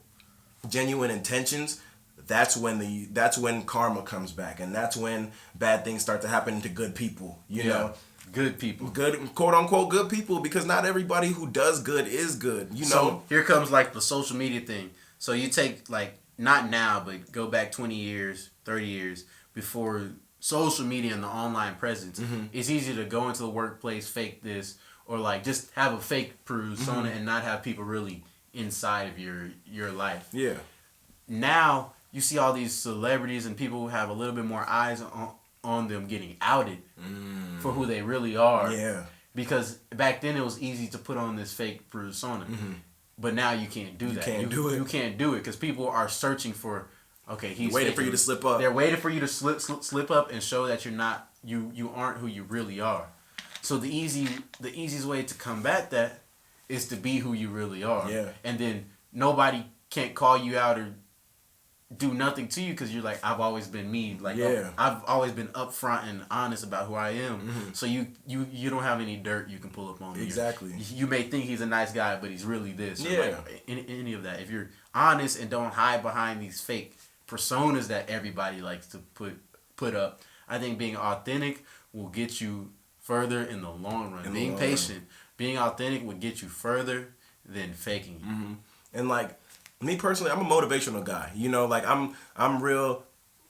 genuine intentions, that's when karma comes back, and that's when bad things start to happen to good people. You know, good people, good quote unquote good people, because not everybody who does good is good. You know, so here comes like the social media thing. So you take like not now, but go back 20 years, 30 years before social media and the online presence. It's easy to go into the workplace, fake this, or like just have a fake persona and not have people really inside of your life. Yeah. Now you see all these celebrities and people who have a little bit more eyes on them getting outed for who they really are. Yeah. Because back then it was easy to put on this fake persona. But now you can't do that. You can't do it because people are searching for, okay, he's waiting for you to slip up. They're waiting for you to slip up and show that you aren't who you really are. So the easiest way to combat that is to be who you really are. Yeah. And then nobody can't call you out or do nothing to you because you're like, I've always been me. Like, I've always been upfront and honest about who I am. So you don't have any dirt you can pull up on me. Exactly. You may think he's a nice guy, but he's really this. Yeah. Or like, any of that. If you're honest and don't hide behind these fake personas that everybody likes to put up, I think being authentic will get you further in the long run. Being patient, being authentic will get you further than faking. And like, me personally, I'm a motivational guy. You know, like I'm real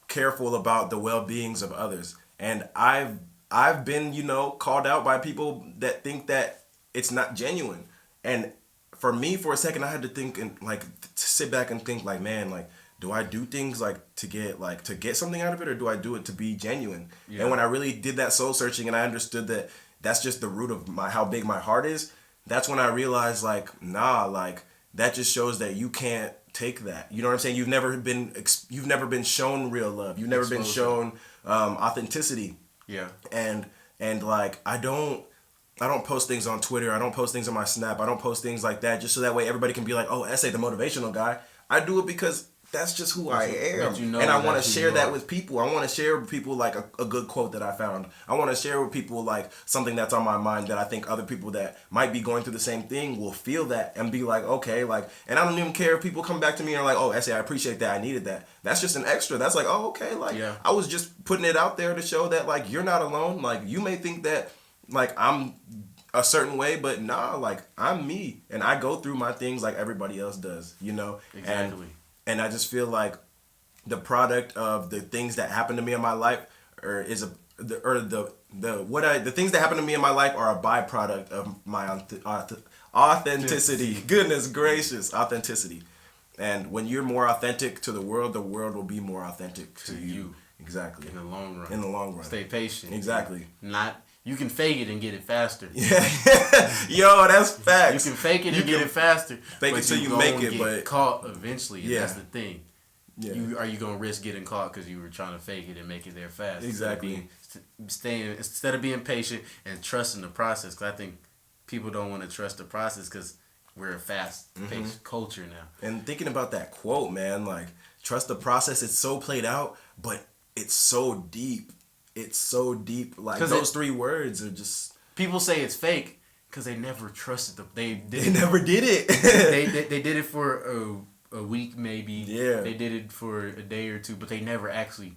careful about the well-beings of others, and I've been, you know, called out by people that think that it's not genuine. And for me, for a second, I had to think and like to sit back and think like, man, like, do I do things like to get something out of it, or do I do it to be genuine? Yeah. And when I really did that soul searching and I understood that that's just the root of how big my heart is, that's when I realized like, nah, like, that just shows that you can't take that. You know what I'm saying? You've never been shown real love. You've never been shown authenticity. Yeah. And like, I don't post things on Twitter. I don't post things on my Snap. I don't post things like that just so that way everybody can be like, oh, S.A. the motivational guy. I do it because that's just who I am. You know, and I want to share that with people. I want to share with people like a good quote that I found. I want to share with people like something that's on my mind that I think other people that might be going through the same thing will feel that and be like, okay, like, and I don't even care if people come back to me and are like, oh, S.A., I appreciate that. I needed that. That's just an extra. That's like, oh, okay. Like, I was just putting it out there to show that like, you're not alone. Like, you may think that like I'm a certain way, but nah, like, I'm me and I go through my things like everybody else does, you know? Exactly. And I just feel like the product of the things that happen to me in my life the things that happen to me in my life are a byproduct of my authenticity. Goodness gracious, authenticity. And when you're more authentic to the world will be more authentic to you. Exactly. In the long run. In the long run. Stay patient. Exactly. You can fake it and get it faster. Yeah. Yo, that's facts. You can fake it and get it faster. Fake it till you make it, but caught eventually. And that's the thing. Yeah. Are you gonna risk getting caught because you were trying to fake it and make it there fast? Exactly. Instead of being patient and trusting the process, because I think people don't want to trust the process because we're a fast-paced culture now. And thinking about that quote, man, like, trust the process. It's so played out, but it's so deep. It's so deep. Like, those 3 words are just... People say it's fake because they never trusted them. They never did it. they did it for a week, maybe. Yeah. They did it for a day or 2, but they never actually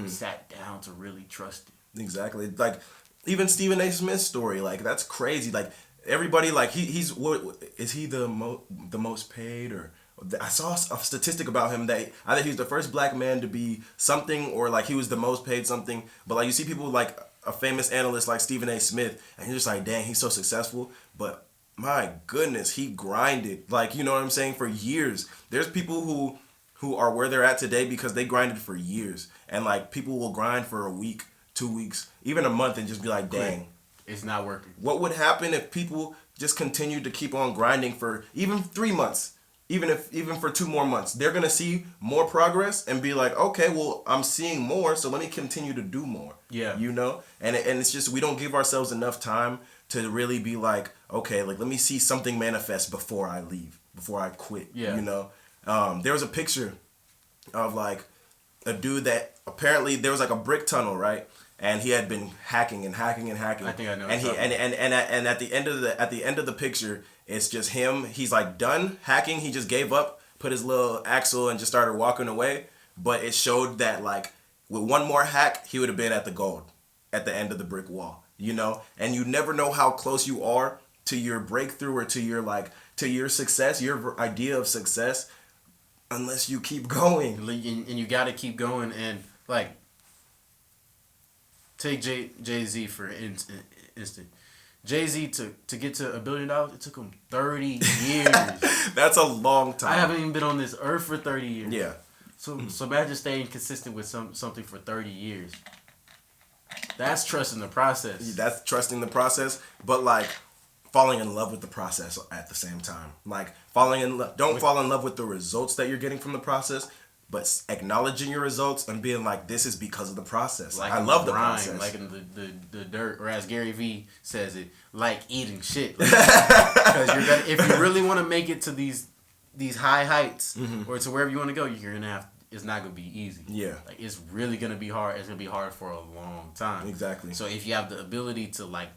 sat down to really trust it. Exactly. Like, even Stephen A. Smith's story, like, that's crazy. Like, everybody, like, he's what is he the most paid? Or I saw a statistic about him that either he was the first black man to be something, or like he was the most paid something. But like, you see people like a famous analyst like Stephen A. Smith, and you're just like, dang, he's so successful. But my goodness, he grinded, like, you know what I'm saying, for years. There's people who are where they're at today because they grinded for years. And like, people will grind for a week, 2 weeks, even a month, and just be like, dang, it's not working. What would happen if people just continued to keep on grinding for even 3 months, even for 2 more months? They're gonna see more progress and be like, okay, well, I'm seeing more, so let me continue to do more. Yeah. You know? And it's just, we don't give ourselves enough time to really be like, okay, like, let me see something manifest before I leave, before I quit. Yeah. You know? There was a picture of like a dude that apparently there was like a brick tunnel, right? And he had been hacking and hacking and hacking. I think I know. And at the end of the picture, it's just him. He's like done hacking. He just gave up, put his little axle, and just started walking away. But it showed that like with one more hack, he would have been at the gold, at the end of the brick wall. You know, and you never know how close you are to your breakthrough or to your success, your idea of success, unless you keep going. And you got to keep going. And like, take Jay-Z for instance. Jay-Z to get to $1 billion, it took him 30 years. That's a long time. I haven't even been on this earth for 30 years. Yeah. So imagine staying consistent with something for 30 years. That's trusting the process. That's trusting the process, but like falling in love with the process at the same time. Like fall in love with the results that you're getting from the process, but acknowledging your results and being like, this is because of the process. Like I love the grind, process. like in the dirt, or as Gary Vee says it, like eating shit. Because if you really want to make it to these high heights, or to wherever you want to go, you're gonna have. It's not gonna be easy. Yeah. Like, it's really gonna be hard. It's gonna be hard for a long time. Exactly. So if you have the ability to like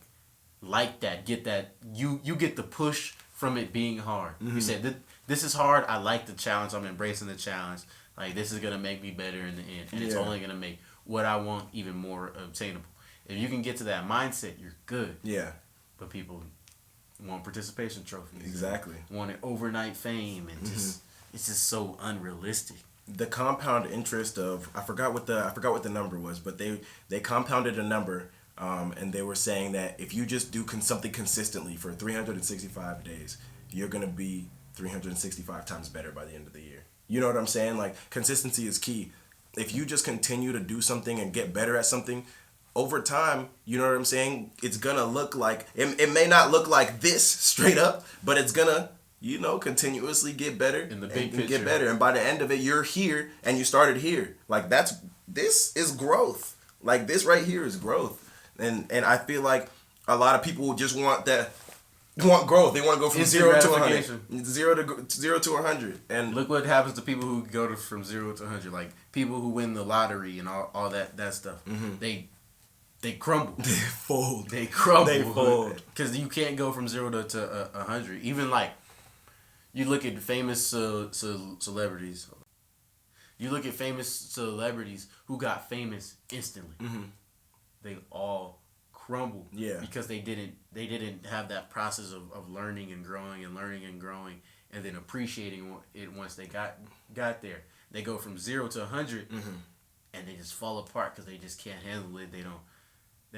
that, get that, you get the push from it being hard. You said, this is hard. I like the challenge. I'm embracing the challenge. Like, this is gonna make me better in the end, and it's only gonna make what I want even more obtainable. If you can get to that mindset, you're good. Yeah. But people want participation trophies. Exactly. Want it overnight fame, and just it's just so unrealistic. The compound interest of I forgot what the number was, but they compounded a number, and they were saying that if you just do something consistently for 365 days, you're gonna be 365 times better by the end of the year. You know what I'm saying? Like, consistency is key. If you just continue to do something and get better at something, over time, you know what I'm saying? It's gonna look like it may not look like this straight up, but it's gonna, you know, continuously get better In the big and picture. get better. And by the end of it, you're here and you started here. Like, this is growth. Like, this right here is growth. And I feel like a lot of people just want growth. They want to go from Instant 0 to gratification. 100. 0 to 100. And Look what happens to people who go from 0 to 100. Like, people who win the lottery and all that stuff. They crumble. they fold. They crumble. They fold. Because you can't go from 0 to 100. Even like, you look at famous celebrities. You look at famous celebrities who got famous instantly. They all crumbled. Yeah. Because they didn't have that process of learning and growing and then appreciating it once they got there. They go from 0 to 100 and they just fall apart because they just can't handle it. They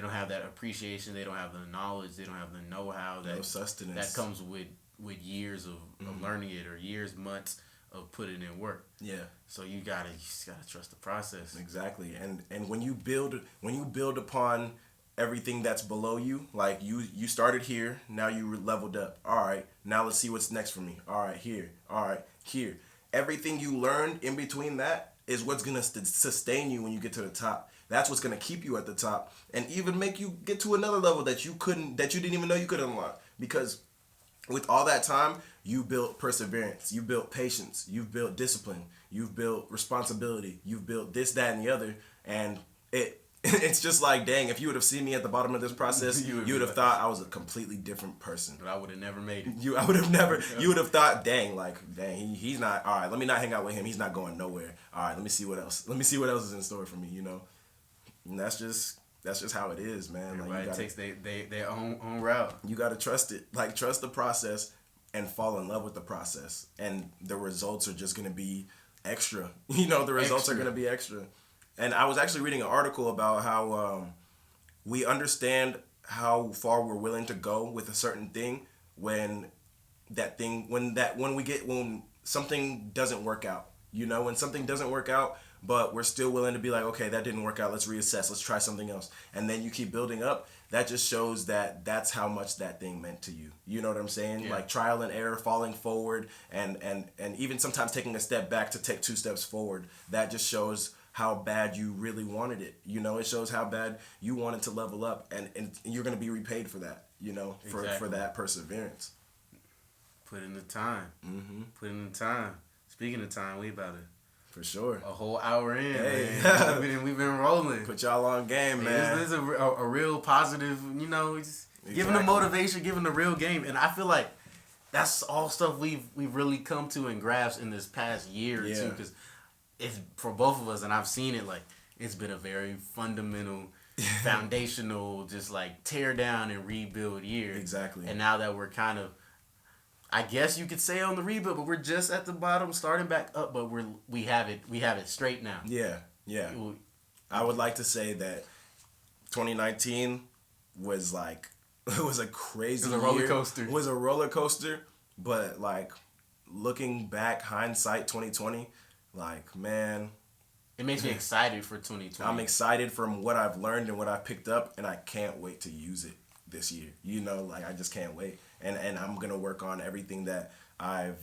don't have that appreciation. They don't have the knowledge. They don't have the know-how no sustenance. that comes with years of learning it, or months of putting in work. Yeah. So you just gotta trust the process. Exactly. And when you build upon everything that's below you, like you started here, now you leveled up. All right, now let's see what's next for me. All right, here. All right, here. Everything you learned in between that is what's gonna sustain you when you get to the top. That's what's gonna keep you at the top, and even make you get to another level that you didn't even know you could unlock. Because with all that time, you built perseverance, you built patience, you've built discipline, you've built responsibility, you've built this, that, and the other, and it's just like, dang, if you would have seen me at the bottom of this process, you would have thought I was a completely different person. But I would have never made it. You would have thought, dang, he's not, all right, let me not hang out with him. He's not going nowhere. All right, let me see what else is in store for me, you know? And that's just how it is, man. Everybody takes their own route. You got to trust it. Like, trust the process and fall in love with the process. And the results are just going to be extra. You know, the results are going to be extra. And I was actually reading an article about how we understand how far we're willing to go with a certain thing when something doesn't work out. You know, when something doesn't work out, but we're still willing to be like, okay, that didn't work out. Let's reassess. Let's try something else. And then you keep building up. That just shows that that's how much that thing meant to you. You know what I'm saying? Yeah. Like trial and error, falling forward, and even sometimes taking a step back to take 2 steps forward. That just shows how bad you really wanted it. You know, it shows how bad you wanted to level up, and you're going to be repaid for that, you know, for that perseverance. Put in the time. Mm-hmm. Put in the time. Speaking of time, we about to... For sure. A whole hour in, hey. man. We've been rolling. Put y'all on game, man. This is a real positive, you know, giving the motivation, giving the real game. And I feel like that's all stuff we've really come to and grasped in this past year or two. Because it's for both of us, and I've seen it, like, it's been a very fundamental, foundational, just like tear down and rebuild year. Exactly. And now that we're kind of, I guess you could say on the rebuild, but we're just at the bottom, starting back up. But we have it straight now. Yeah. I would like to say that 2019 was like it was a crazy year. It was a roller coaster. But like looking back, hindsight 2020, like man, it makes me excited for 2020. I'm excited from what I've learned and what I've picked up, and I can't wait to use it this year. You know, like I just can't wait. And I'm gonna work on everything that I've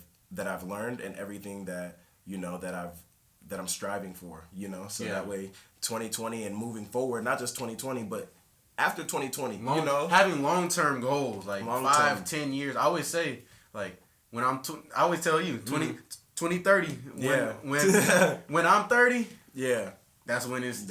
learned and everything that you know that I'm striving for. You know, so that way 2020 and moving forward, not just 2020, but after 2020, you know, having long-term goals like 5-10 years. I always say like when I always tell you 2030. When I'm 30. Yeah. That's when it's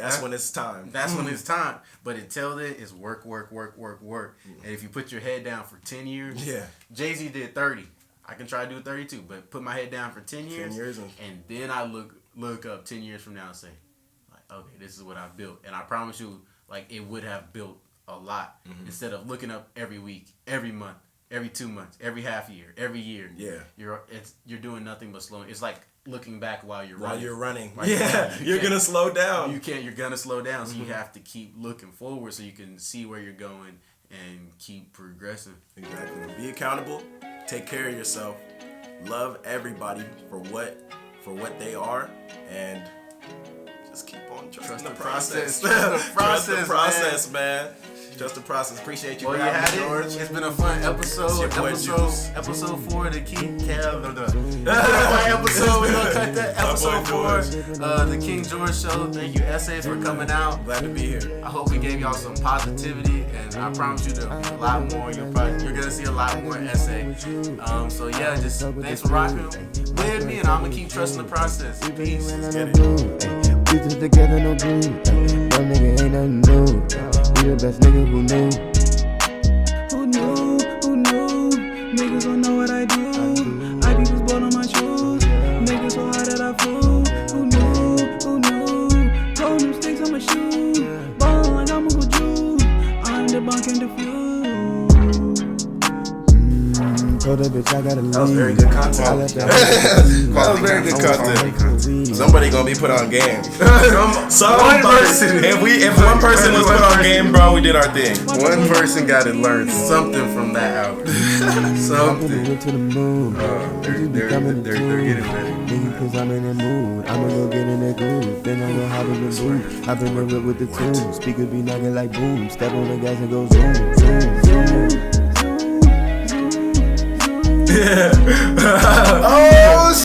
time. That's when it's time. But until then, it's work. And if you put your head down for 10 years, Jay-Z did 30. I can try to do 32, but put my head down for 10 years. And then I look up 10 years from now and say, like, okay, this is what I've built. And I promise you, like, it would have built a lot instead of looking up every week, every month, every 2 months, every half year, every year. Yeah. You're doing nothing but slowing. It's like looking back while you're running. You're gonna slow down. You're gonna slow down, so you have to keep looking forward so you can see where you're going and keep progressing. Exactly. Be accountable. Take care of yourself. Love everybody for what they are, and just keep on trusting the process. Trust the process, man. Just the process. Appreciate you. Well, you had it. It's been a fun episode. Episode 4 of the King episode. We're gonna cut that. Episode 4, the King George Show. Thank you, Essays, for coming out. Glad to be here. I hope we gave y'all some positivity, and I promise you there'll be a lot more. You're gonna see a lot more Essay. So yeah, just thanks for rocking with me, and I'm gonna keep trusting the process. Peace. Let's get it. We just together, no glue. No nigga ain't nothing new. We the best nigga who knew. Who knew? Niggas don't know what I do. I be was born on my shoes. Niggas so high that I flew. Who knew? Told them sticks on my shoes. Ballin' like I'm Uncle Drew. I'm the bunk and the fuse. Told that bitch I gotta leave. That was very good content. That was very good content. Somebody gonna be put on game. One person. If one person was put on game, bro, we did our thing. One person gotta learn something from that album. Something. To the moon. They're getting ready. Cause I'm in the mood. I'ma go get in that groove. Then I'm gonna hop in the booth. Hop in the whip with the tune. Speaker be knocking like boom. Step on the gas and go zoom, zoom, zoom. Oh!